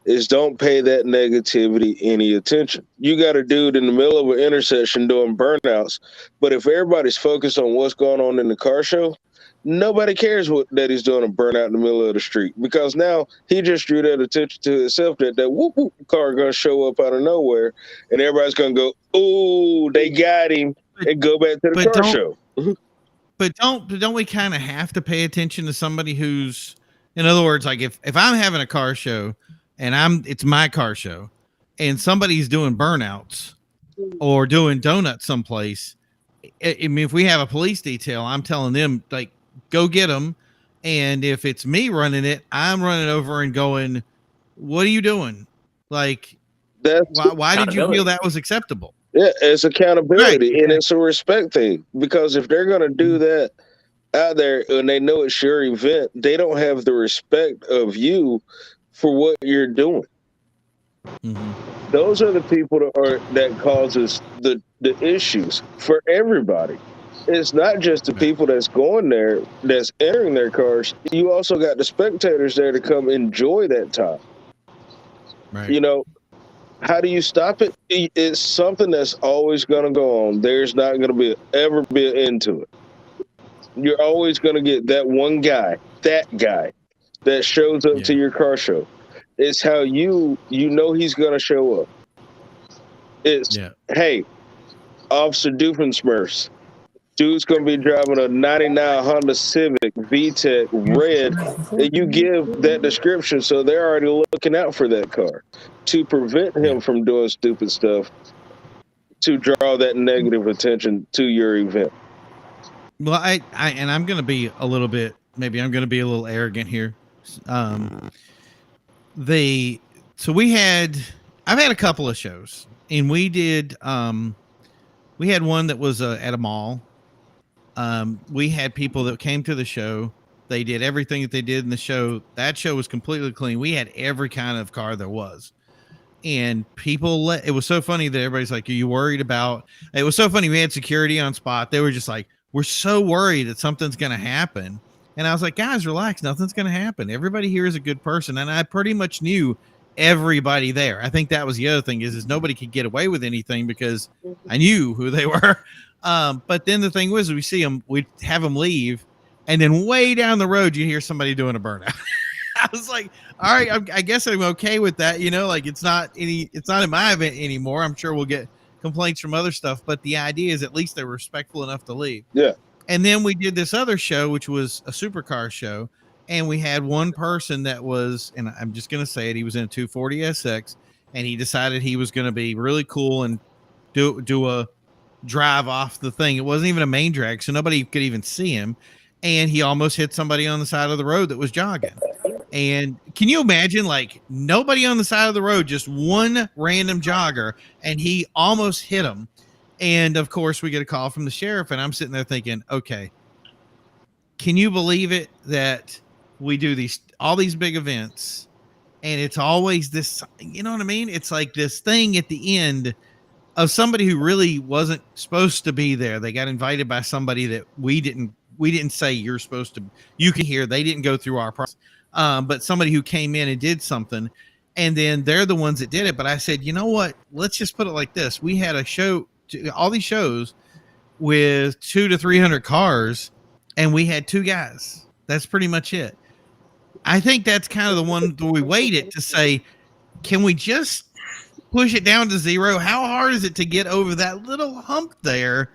is don't pay that negativity any attention. You got a dude in the middle of an intersection doing burnouts, but if everybody's focused on what's going on in the car show, nobody cares that he's doing a burnout in the middle of the street, because now he just drew that attention to himself that whoop whoop car going to show up out of nowhere, and everybody's going to go, "Ooh, they got him," and go back to the car show. But don't we kind of have to pay attention to somebody who's, in other words, like if I'm having a car show and it's my car show and somebody's doing burnouts or doing donuts someplace, I mean, if we have a police detail, I'm telling them, like, go get them. And if it's me running it, I'm running over and going, what are you doing? Like, That's why did you feel that was acceptable? Yeah, it's accountability, Right. and it's a respect thing. Because if they're going to do that out there and they know it's your event, they don't have the respect of you for what you're doing. Mm-hmm. Those are the people that causes the issues for everybody. It's not just the people that's going there, that's entering their cars. You also got the spectators there to come enjoy that time. Right. You know, how do you stop it? It's something that's always going to go on. There's not going to ever be an end to it. You're always going to get that one guy, that shows up to your car show. It's how you know he's going to show up. It's, hey, Officer Doofenshmirtz. Dude's going to be driving a 99 Honda Civic VTEC red, and you give that description, so they're already looking out for that car to prevent him from doing stupid stuff, to draw that negative attention to your event. Well, I'm going to be a little bit, maybe I'm going to be a little arrogant here. I've had a couple of shows, and we had one that was at a mall. We had people that came to the show. They did everything that they did in the show. That show was completely clean. We had every kind of car there was. And people it was so funny that everybody's like, are you worried about, it was so funny. We had security on spot. They were just like, we're so worried that something's going to happen. And I was like, guys, relax. Nothing's going to happen. Everybody here is a good person. And I pretty much knew everybody there. I think that was the other thing is nobody could get away with anything because I knew who they were. But then the thing was, we'd have them leave. And then way down the road, you hear somebody doing a burnout. I was like, all right, I guess I'm okay with that. You know, like it's not in my event anymore. I'm sure we'll get complaints from other stuff, but the idea is at least they're respectful enough to leave. Yeah. And then we did this other show, which was a supercar show. And we had one person that was, and I'm just going to say it, he was in a 240 SX and he decided he was going to be really cool and do a drive off the thing. It wasn't even a main drag, so nobody could even see him. And he almost hit somebody on the side of the road that was jogging. And can you imagine, like, nobody on the side of the road, just one random jogger, and he almost hit him. And of course, we get a call from the sheriff, and I'm sitting there thinking, okay, can you believe it that we do all these big events, and it's always this, you know what I mean? It's like this thing at the end of somebody who really wasn't supposed to be there. They got invited by somebody that we didn't say you're supposed to. You can hear they didn't go through our process. But somebody who came in and did something, and then they're the ones that did it. But I said, you know what? Let's just put it like this. We had a show, all these shows with 200 to 300 cars, and we had 2 guys. That's pretty much it. I think that's kind of the one where we waited to say, can we just push it down to 0? How hard is it to get over that little hump there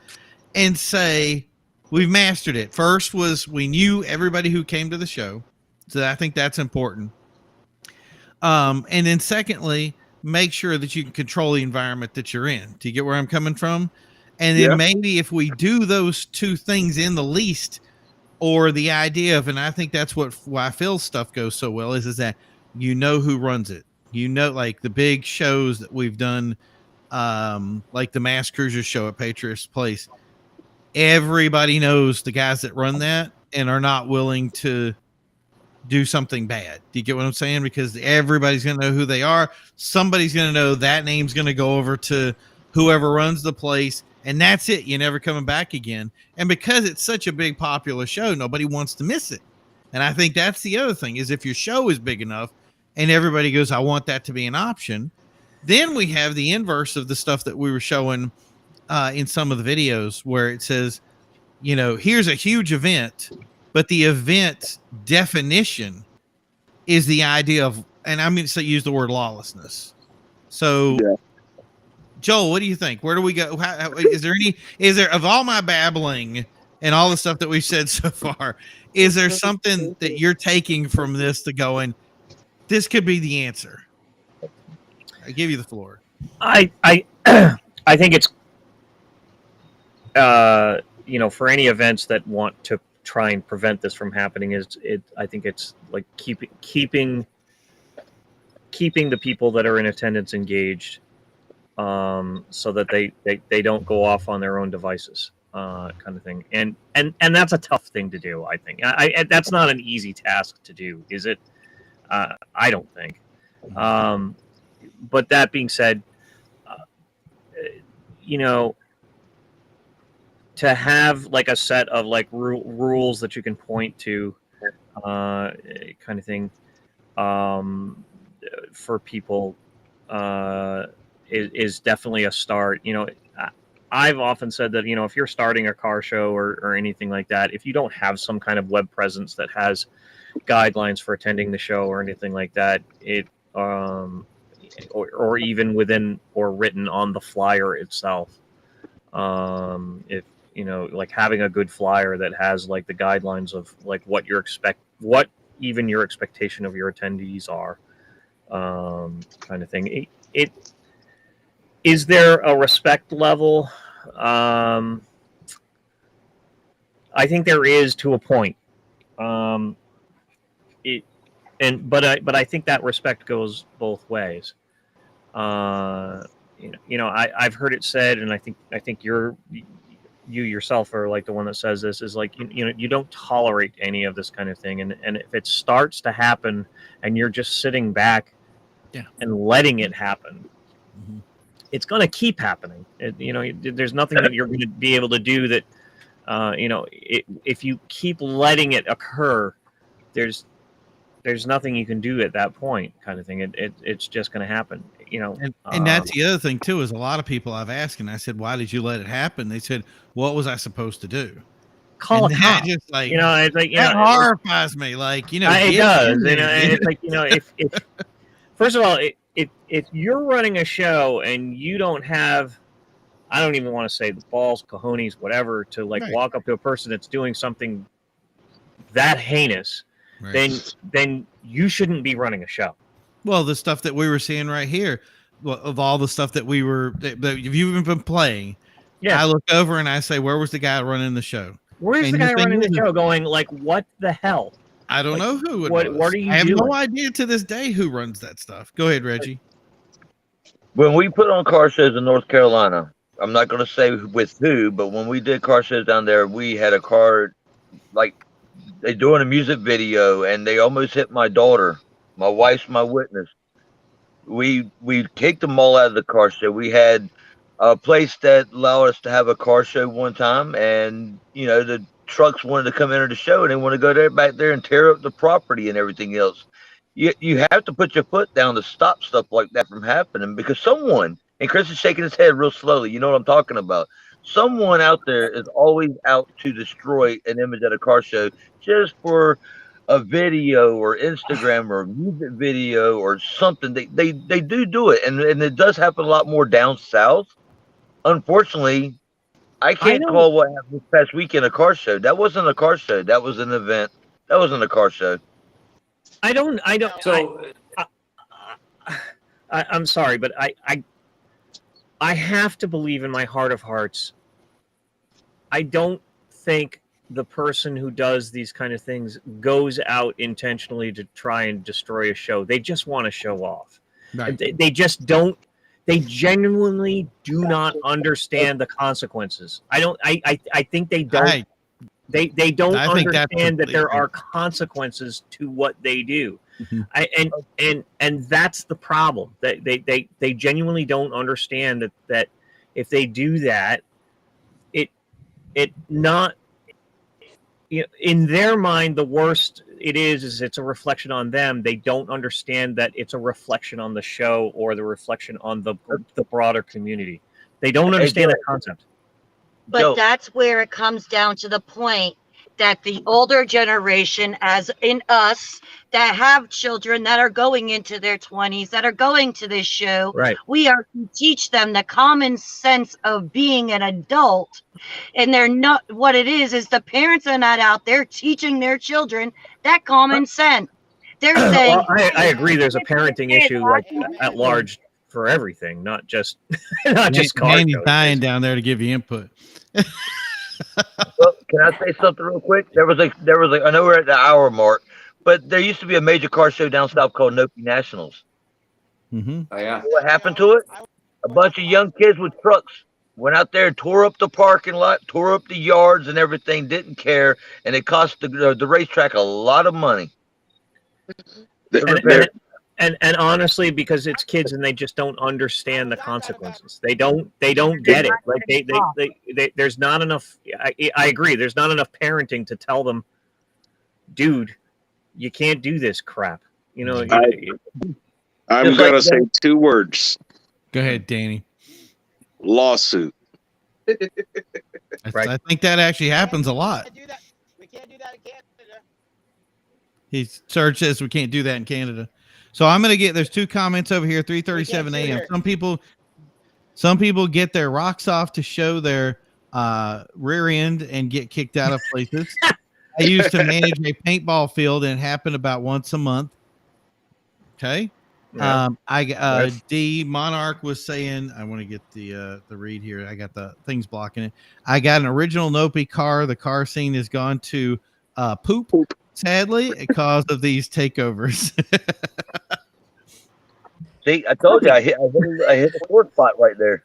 and say, we've mastered it? First was we knew everybody who came to the show. So I think that's important. And then secondly, make sure that you can control the environment that you're in. Do you get where I'm coming from? And then maybe if we do those 2 things in the least, or the idea of, and I think that's why Phil's stuff goes so well, is that you know who runs it. You know, like the big shows that we've done, like the Mass Cruiser show at Patriots Place. Everybody knows the guys that run that and are not willing to do something bad. Do you get what I'm saying? Because everybody's going to know who they are. Somebody's going to know that name's going to go over to whoever runs the place, and that's it. You're never coming back again. And because it's such a big popular show, nobody wants to miss it. And I think that's the other thing is if your show is big enough and everybody goes, I want that to be an option, then we have the inverse of the stuff that we were showing in some of the videos where it says, you know, here's a huge event, but the event definition is the idea of, and I'm going to use the word lawlessness. So, Joel, what do you think? Where do we go? Is there of all my babbling, and all the stuff that we've said so far, is there something that you're taking from this to going, this could be the answer? I give you the floor. I I think it's for any events that want to try and prevent this from happening, I think it's like keeping the people that are in attendance engaged, so that they don't go off on their own devices, kind of thing. And that's a tough thing to do. I think that's not an easy task to do, is it? I don't think. But that being said, to have like a set of like rules that you can point to, kind of thing, for people, is definitely a start. I've often said that, if you're starting a car show or anything like that, if you don't have some kind of web presence that has guidelines for attending the show or anything like that, or even within or written on the flyer itself, if like having a good flyer that has like the guidelines of like what even your expectation of your attendees are, kind of thing. Is there a respect level? I think there is, to a point. But I think that respect goes both ways. I've heard it said, and I think you yourself are like the one that says this, is like, you don't tolerate any of this kind of thing, and if it starts to happen and you're just sitting back, and letting it happen, it's going to keep happening. There's nothing that you're going to be able to do that, if you keep letting it occur, there's nothing you can do at that point, kind of thing. It's just going to happen, And that's the other thing too, is a lot of people I've asked, and I said, why did you let it happen? They said, what was I supposed to do? Call a cop. Just like, it's like, that horrifies me. Like, it does. It's like, if first of all, if you're running a show and you don't have, I don't even want to say the balls, cojones, whatever, to like walk up to a person that's doing something that heinous, then you shouldn't be running a show. Well, the stuff that we were seeing right here, of all the stuff that that you've been playing, I look over and I say, where was the guy running the show? Where's the guy running the show going, like, what the hell? I don't know who it was. What are you I have doing? no idea to this day who runs that stuff. Go ahead, Reggie. When we put on car shows in North Carolina, I'm not going to say with who, but when we did car shows down there, we had a car, like, they doing a music video, and they almost hit my daughter. My wife's my witness. We kicked them all out of the car show. We had a place that allowed us to have a car show one time, and the trucks wanted to come enter the show, and they want to go back there and tear up the property and everything else. You have to put your foot down to stop stuff like that from happening, because someone, and Chris is shaking his head real slowly, you know what I'm talking about. Someone out there is always out to destroy an image at a car show just for a video or Instagram or a music video or something. They do it, and it does happen a lot more down south. Unfortunately, I can't call what happened this past weekend a car show. That wasn't a car show. That was an event. That wasn't a car show. I don't. So I'm sorry, but I have to believe in my heart of hearts, I don't think the person who does these kind of things goes out intentionally to try and destroy a show. They just want to show off. Right. They just don't. They genuinely do not understand the consequences. I think they don't. They don't understand that there are consequences to what they do. Mm-hmm. And that's the problem. They genuinely don't understand that if they do that, it not, in their mind, the worst it is it's a reflection on them. They don't understand that it's a reflection on the show or the reflection on the broader community. They don't understand that concept. But that's where it comes down to the point that the older generation, as in us, that have children that are going into their 20s, that are going to this show, Right. we are to teach them the common sense of being an adult. And they're not, what it is the parents are not out there teaching their children that common sense. They're saying, Well, I agree. There's a parenting issue like Amen. at large for everything, not just not just car Andy's shows. dying down there to give you input. Well, can I say something real quick? There was a. I know we're at the hour mark, but there used to be a major car show down south called Nopi Nationals. Mm-hmm. Oh yeah. What happened to it? A bunch of young kids with trucks went out there, tore up the parking lot, tore up the yards and everything. Didn't care, and it cost the racetrack a lot of money. And honestly, because it's kids and they just don't understand the consequences. They don't get it. Like they there's not enough. I agree. There's not enough parenting to tell them, dude, you can't do this crap. You know. I'm Just going to like say 2 words. Go ahead, Danny. Lawsuit. Right. I think that actually happens a lot. We can't do that in Canada. Serge says we can't do that in Canada. So I'm gonna there's 2 comments over here, 3:37 a.m. Some people get their rocks off to show their rear end and get kicked out of places. I used to manage a paintball field and it happened about once a month. Okay. Yeah. D Monarch was saying, I want to get the read here. I got the things blocking it. I got an original Nopi car. The car scene has gone to poop. Sadly, because of these takeovers. See, I told you, I hit a sore spot right there.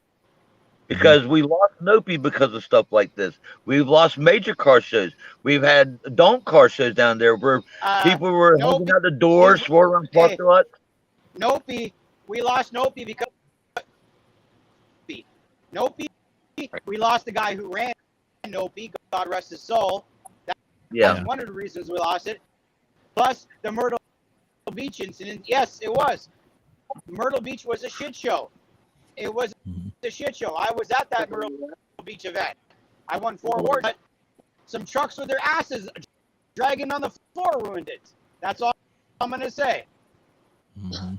Because we lost Nopi because of stuff like this. We've lost major car shows. We've had don't car shows down there where people were holding out the doors, swerving around parking lot. Nopi, we lost Nopi because Nopi, we lost the guy who ran Nopi, God rest his soul. That's one of the reasons we lost it. Plus the Myrtle Beach incident. Yes, it was. Myrtle Beach was a shit show. It was a shit show. I was at that Myrtle Beach event. I won 4 awards, but some trucks with their asses dragging on the floor ruined it. That's all I'm going to say. Mm-hmm.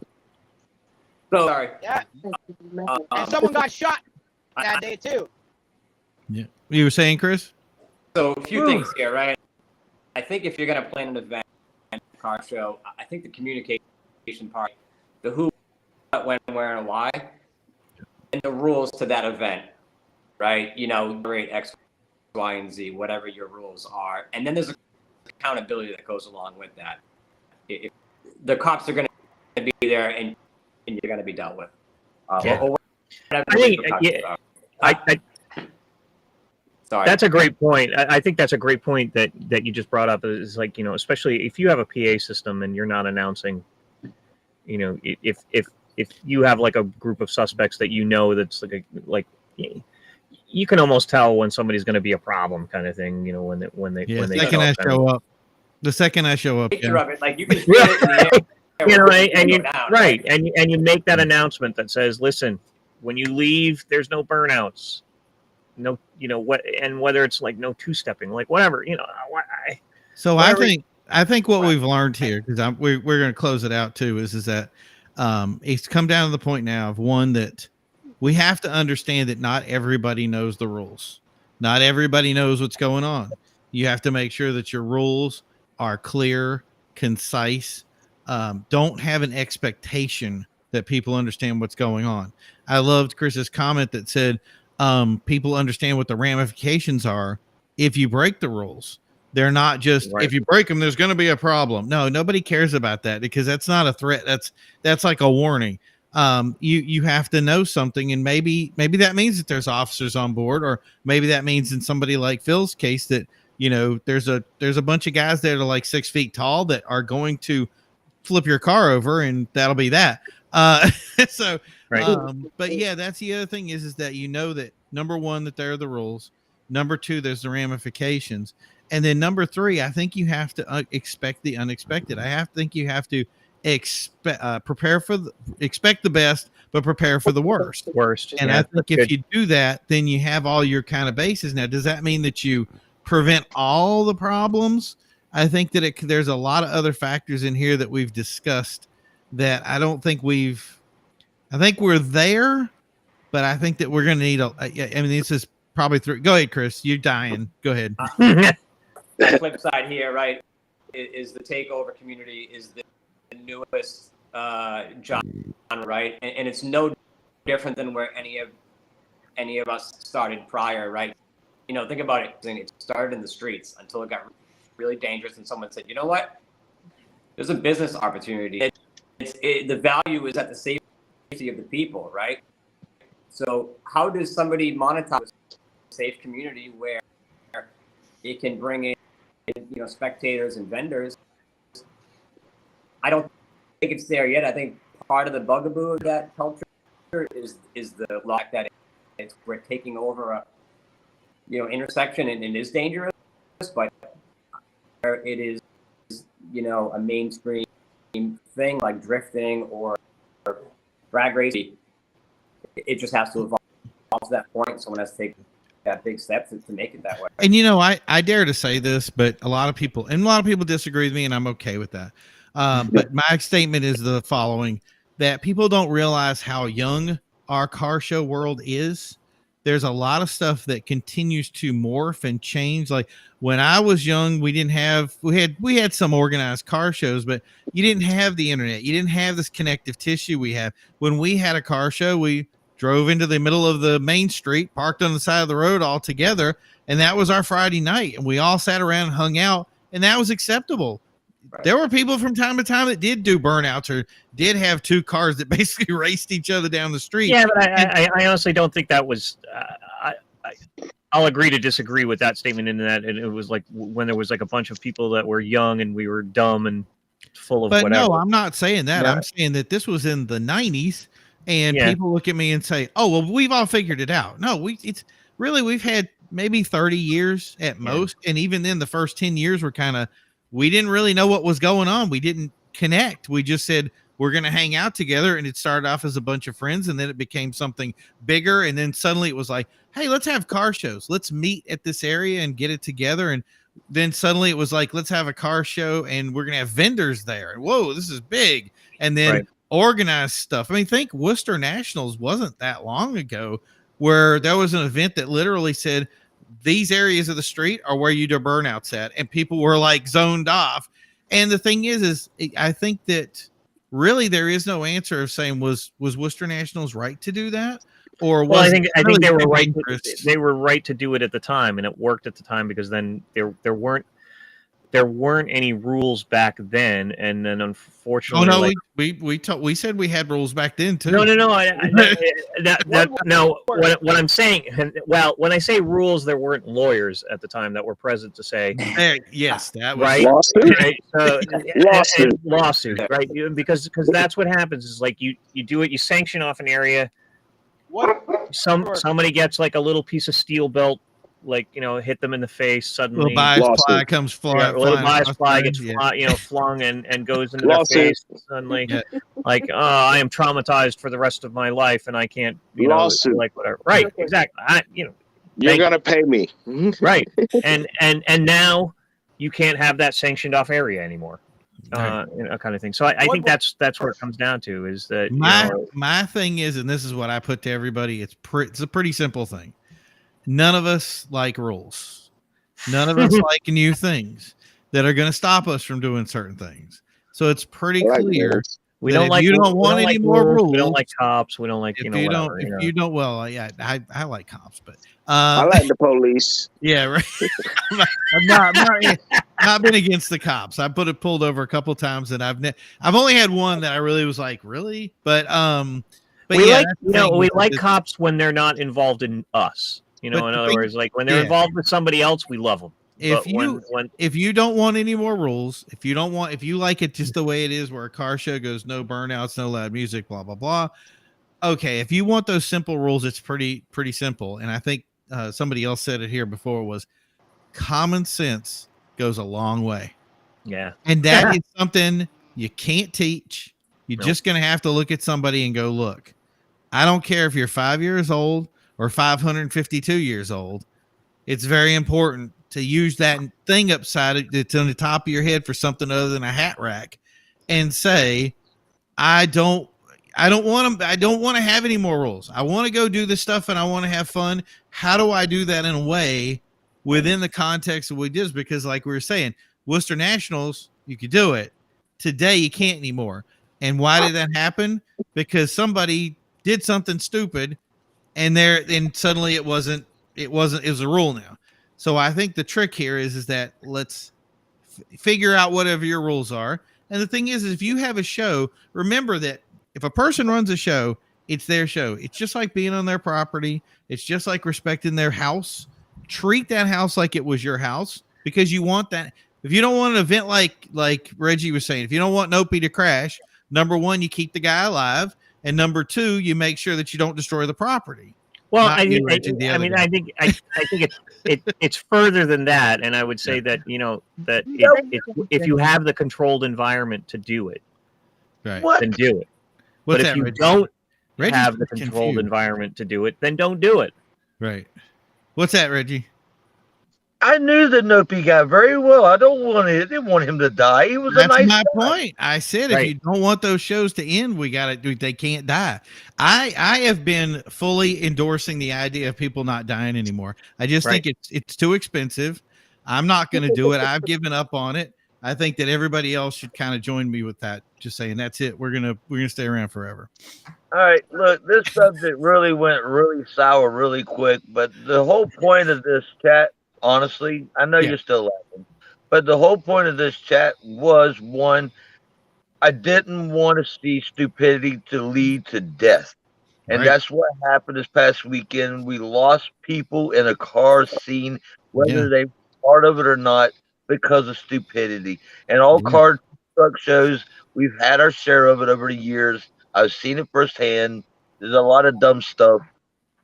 So sorry. Yeah. And someone got shot that day too. Yeah. You were saying, Chris? So a few things here, right? I think if you're going to plan an event, car show, I think the communication part, the who, what, when, where, and why, and the rules to that event, right? You know, rate X, Y, and Z, whatever your rules are. And then there's accountability that goes along with that. If the cops are going to be there and you're going to be dealt with. Or whatever I think, sorry. That's a great point. I think that's a great point that you just brought up. Is like, you know, especially if you have a PA system and you're not announcing, you know, if you have like a group of suspects that you know that's like you can almost tell when somebody's going to be a problem kind of thing. You know, when they show up. The second I show up, picture of it, like you can feel it in the air, you know, and you down, right, and you make that announcement that says, listen, when you leave, there's no burnouts. No, you know what, and whether it's like no 2-stepping, like whatever, you know. I think what we've learned here, because we're going to close it out too, is that it's come down to the point now of one that we have to understand that not everybody knows the rules. Not everybody knows what's going on. You have to make sure that your rules are clear, concise. Don't have an expectation that people understand what's going on. I loved Chris's comment that said, people understand what the ramifications are if you break the rules. They're not just if you break them, there's going to be a problem. No, nobody cares about that because that's not a threat. That's like a warning. You have to know something, and maybe that means that there's officers on board, or maybe that means in somebody like Phil's case that, you know, there's a bunch of guys that are like 6 feet tall that are going to flip your car over, and that'll be that. But yeah, that's the other thing is that, you know, that number one, that there are the rules. Number two, there's the ramifications. And then number three, I think you have to expect the unexpected. Think you have to expect the best, but prepare for the worst. And I think if you do that, then you have all your kind of bases. Now, does that mean that you prevent all the problems. I think that there's a lot of other factors in here that we've discussed that I don't think I think we're there, but I think that we're going to need I mean, this is probably through. Go ahead, Chris. You're dying. Go ahead. The flip side here, right, is the takeover community is the newest genre, right? And it's no different than where any of us started prior, right? You know, think about it. It started in the streets until it got really dangerous, and someone said, you know what? There's a business opportunity. The value is at the safety of the people, right? So how does somebody monetize a safe community where it can bring in, you know, spectators and vendors? I don't think it's there yet. I think part of the bugaboo of that culture is the lack that we're taking over a, you know, intersection, and it is dangerous, but it is, you know, a mainstream thing like drifting or drag racing. It just has to evolve to that point. Someone has to take that big step to make it that way. And you know, I dare to say this, but a lot of people disagree with me, and I'm okay with that. But my statement is the following: that people don't realize how young our car show world is. There's a lot of stuff that continues to morph and change. Like when I was young, we had some organized car shows, but you didn't have the internet. You didn't have this connective tissue we have. When we had a car show, we drove into the middle of the main street, parked on the side of the road all together, and that was our Friday night. And we all sat around and hung out, and that was acceptable. Right. There were people from time to time that did do burnouts or did have two cars that basically raced each other down the street. Yeah, but I honestly don't think that was. I'll agree to disagree with that statement in that it was like when there was like a bunch of people that were young and we were dumb and full of whatever. No, I'm not saying that. Yeah. I'm saying that this was in the 90s, and people look at me and say, "Oh, well, we've all figured it out." No, we've had maybe 30 years at most, and even then, the first 10 years were kind of. We didn't really know what was going on. We didn't connect. We just said, we're going to hang out together. And it started off as a bunch of friends, and then it became something bigger. And then suddenly it was like, hey, let's have car shows. Let's meet at this area and get it together. And then suddenly it was like, let's have a car show, and we're going to have vendors there. Whoa, this is big. And then organized stuff. I mean, think Worcester Nationals wasn't that long ago where there was an event that literally said, these areas of the street are where you do burnouts at, and people were like zoned off. And the thing is I think that really there is no answer of saying was Worcester Nationals right to do that, or I think they were right. They were right to do it at the time, and it worked at the time because then there weren't any rules back then, and then unfortunately, we said we had rules back then too. No. What I'm saying, well, when I say rules, there weren't lawyers at the time that were present to say, yes, that was right. Lawsuit, lawsuit, right? Because that's what happens is like you do it, you sanction off an area. Somebody gets like a little piece of steel belt. Like, you know, hit them in the face suddenly. Little bias fly comes flying. Little bias fly gets flung and goes into their face suddenly. Like, I am traumatized for the rest of my life, and I can't, like whatever. Right, exactly. You're gonna pay me, right? And now you can't have that sanctioned off area anymore. Kind of thing. So I think that's where it comes down to is that my thing is, and this is what I put to everybody. It's a pretty simple thing. None of us like rules. None of us like new things that are going to stop us from doing certain things. So it's pretty clear. We don't like. You don't want any more rules. We don't like cops. We don't like. If you don't. Well, I like cops, but I like the police. Yeah, right. I've not been against the cops. I pulled over a couple times, and I've only had one that I really was like, really, but we like cops when they're not involved in us. In other words, like when they're involved with somebody else, we love them. If you don't want any more rules, if you like it just the way it is, where a car show goes, no burnouts, no loud music, blah blah blah. Okay, if you want those simple rules, it's pretty simple. And I think somebody else said it here before was common sense goes a long way. Yeah, and that is something you can't teach. You're just gonna have to look at somebody and go, look. I don't care if you're 5 years old or 552 years old. It's very important to use that thing that's on the top of your head for something other than a hat rack, and say, I don't want to have any more rules. I want to go do this stuff and I want to have fun. How do I do that in a way within the context of what it is? Because like we were saying, Worcester Nationals, you could do it. Today you can't anymore. And why did that happen? Because somebody did something stupid, and suddenly it was a rule now. So I think the trick here is that let's figure out whatever your rules are. And the thing is if you have a show, remember that if a person runs a show, it's their show. It's just like being on their property. It's just like respecting their house. Treat that house like it was your house, because you want that. If you don't want an event like Reggie was saying, if you don't want Nopi to crash, number one, you keep the guy alive, and number two, you make sure that you don't destroy the property. Well, I think it's further than that, and I would say that if you have the controlled environment to do it, right, then do it. But if you don't have the controlled environment to do it, then don't do it. Right. What's that, Reggie? I knew the Nopi guy very well. I didn't want him to die. He was a nice guy. That's my point. I said, if you don't want those shows to end, they can't die. I have been fully endorsing the idea of people not dying anymore. I just think it's too expensive. I'm not going to do it. I've given up on it. I think that everybody else should kind of join me with that. Just saying, that's it. We're gonna stay around forever. All right, look, this subject really went really sour really quick, but the whole point of this chat, honestly, I know you're still laughing, but the whole point of this chat was, one, I didn't want to see stupidity to lead to death. And that's what happened this past weekend. We lost people in a car scene, whether they were part of it or not, because of stupidity. And all car truck shows, we've had our share of it over the years. I've seen it firsthand. There's a lot of dumb stuff.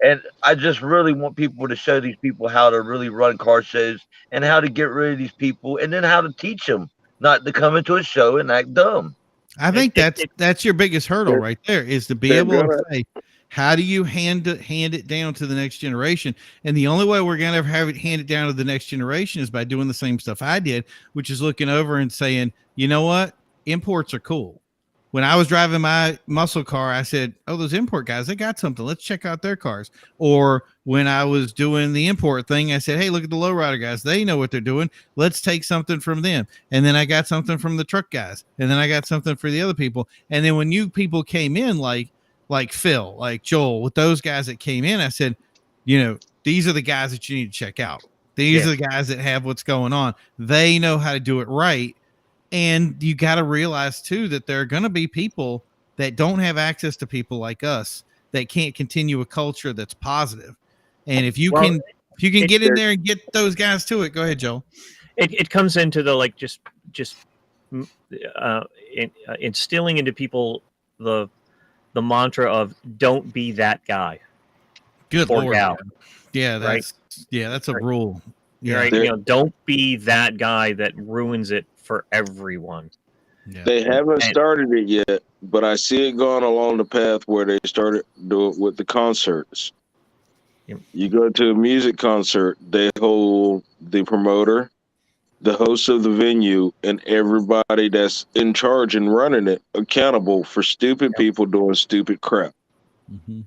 And I just really want people to show these people how to really run car shows and how to get rid of these people, and then how to teach them not to come into a show and act dumb. I think that's your biggest hurdle right there, is to be able to say, how do you hand it down to the next generation? And the only way we're going to have it handed down to the next generation is by doing the same stuff I did, which is looking over and saying, you know what? Imports are cool. When I was driving my muscle car, I said, oh, those import guys, they got something. Let's check out their cars. Or when I was doing the import thing, I said, hey, look at the lowrider guys. They know what they're doing. Let's take something from them. And then I got something from the truck guys. And then I got something for the other people. And then when you people came in, like Phil, like Joel, with those guys that came in, I said, these are the guys that you need to check out. These are the guys that have what's going on. They know how to do it right. And you got to realize too that there are going to be people that don't have access to people like us that can't continue a culture that's positive. And if you can get in there and get those guys to it, go ahead, Joel. It comes into the instilling into people the mantra of don't be that guy. Good or Lord. gal. Yeah, that's a rule. Yeah. Right. Don't be that guy that ruins it for everyone. Yeah. They haven't started it yet, but I see it going along the path where they started doing it with the concerts. Yep. You go to a music concert, they hold the promoter, the host of the venue, and everybody that's in charge and running it accountable for stupid people doing stupid crap. Mm-hmm.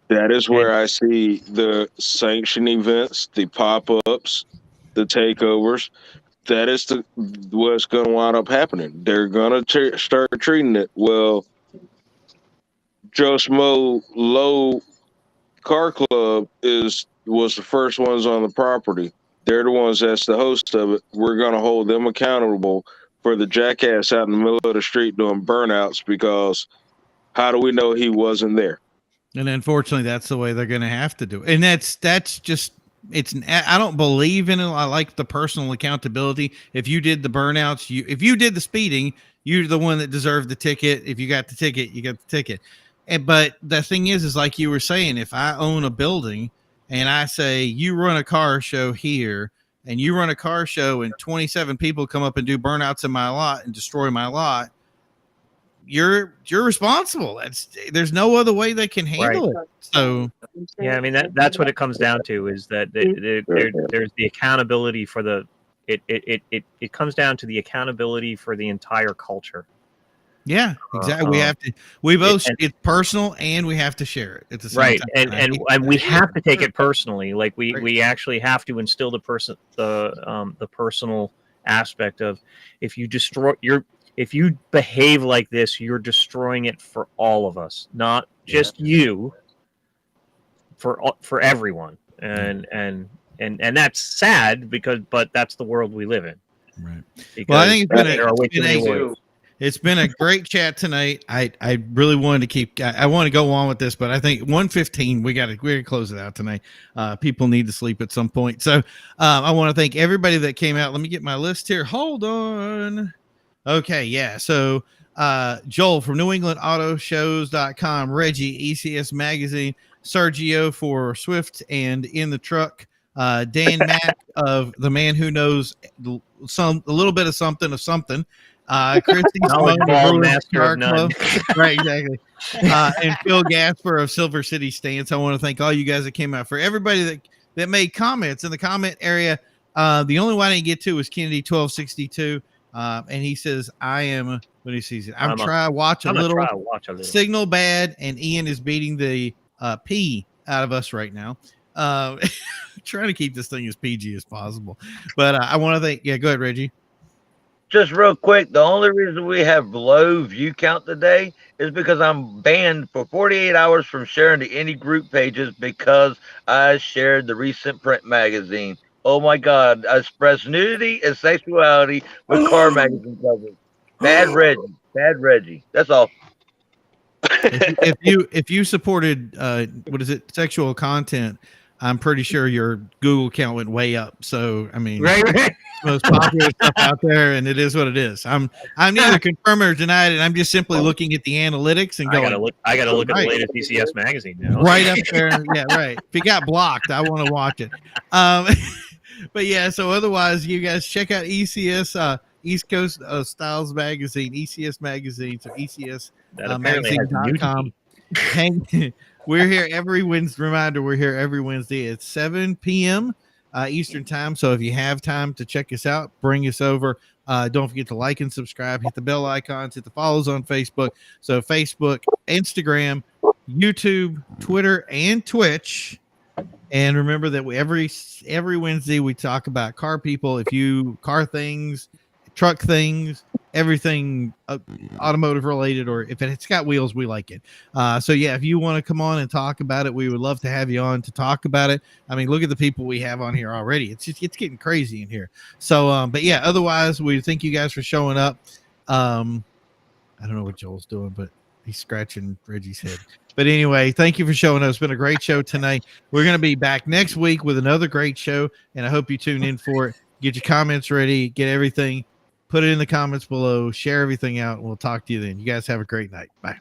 That is where I see the sanctioned events, the pop-ups, the takeovers. That is what's going to wind up happening. They're going to start treating it, well, Joe Schmo Low Car Club was the first ones on the property. They're the ones that's the host of it. We're going to hold them accountable for the jackass out in the middle of the street doing burnouts, because how do we know he wasn't there? And unfortunately, that's the way they're going to have to do it. And that's just, I don't believe in it. I like the personal accountability. If you did the burnouts, if you did the speeding, you're the one that deserved the ticket. If you got the ticket, you got the ticket. But the thing is like you were saying, if I own a building and I say, you run a car show here and you run a car show and 27 people come up and do burnouts in my lot and destroy my lot, you're responsible. There's no other way they can handle it. So Yeah, I mean that's what it comes down to, is that there's the accountability for the it comes down to the accountability for the entire culture. yeah, exactly. It's personal, and we have to share it at the same time. And we have to take it personally. Like we actually have to instill the personal aspect of, if you behave like this, you're destroying it for all of us, not just you, for everyone. And that's sad, but that's the world we live in. Right. Well, I think it's been a great chat tonight. I really wanted to I want to go on with this, but I think 1:15 we got to close it out tonight. People need to sleep at some point. So I want to thank everybody that came out. Let me get my list here. Hold on. Okay, yeah. So Joel from NewEnglandAutoShows.com, Reggie, ECS Magazine, Sergio for Swift and In the Truck, Dan Mack of The Man Who Knows a little bit of something, Christy Simone, master of none. Right, exactly. And Phil Gasper of Silver City Stance. I want to thank all you guys that came out. For everybody that made comments in the comment area, the only one I didn't get to was Kennedy 1262. And he says, I'm trying to watch a little. Signal bad, and Ian is beating the P out of us right now. Trying to keep this thing as PG as possible. But I want to thank, go ahead, Reggie. Just real quick, the only reason we have low view count today is because I'm banned for 48 hours from sharing to any group pages because I shared the recent print magazine. Oh my God, I express nudity and sexuality with car magazine covers. Bad Reggie. That's all. If you supported sexual content, I'm pretty sure your Google count went way up. So I mean, right. Most popular stuff out there, and it is what it is. I'm neither confirmed or denied it. I'm just simply looking at the analytics and going. I gotta look at the latest ECS magazine now. Right up there, yeah, right. If it got blocked, I want to watch it. But yeah, so otherwise, you guys check out ECS East Coast Styles Magazine, ECS Magazine, so ECS magazine.com. We're here every Wednesday. Reminder, we're here every Wednesday at 7 p.m. Eastern time. So if you have time to check us out, bring us over. Don't forget to like and subscribe, hit the bell icons, hit the follows on Facebook. So Facebook, Instagram, YouTube, Twitter, and Twitch. And remember that every Wednesday we talk about car people. Car things, truck things, everything automotive related, or if it's got wheels, we like it. So yeah, if you want to come on and talk about it, we would love to have you on to talk about it. I mean, look at the people we have on here already. It's getting crazy in here. So, but yeah, otherwise we thank you guys for showing up. I don't know what Joel's doing, but he's scratching Reggie's head. But anyway, thank you for showing up. It's been a great show tonight. We're going to be back next week with another great show, and I hope you tune in for it. Get your comments ready, get everything. Put it in the comments below, share everything out, and we'll talk to you then. You guys have a great night. Bye.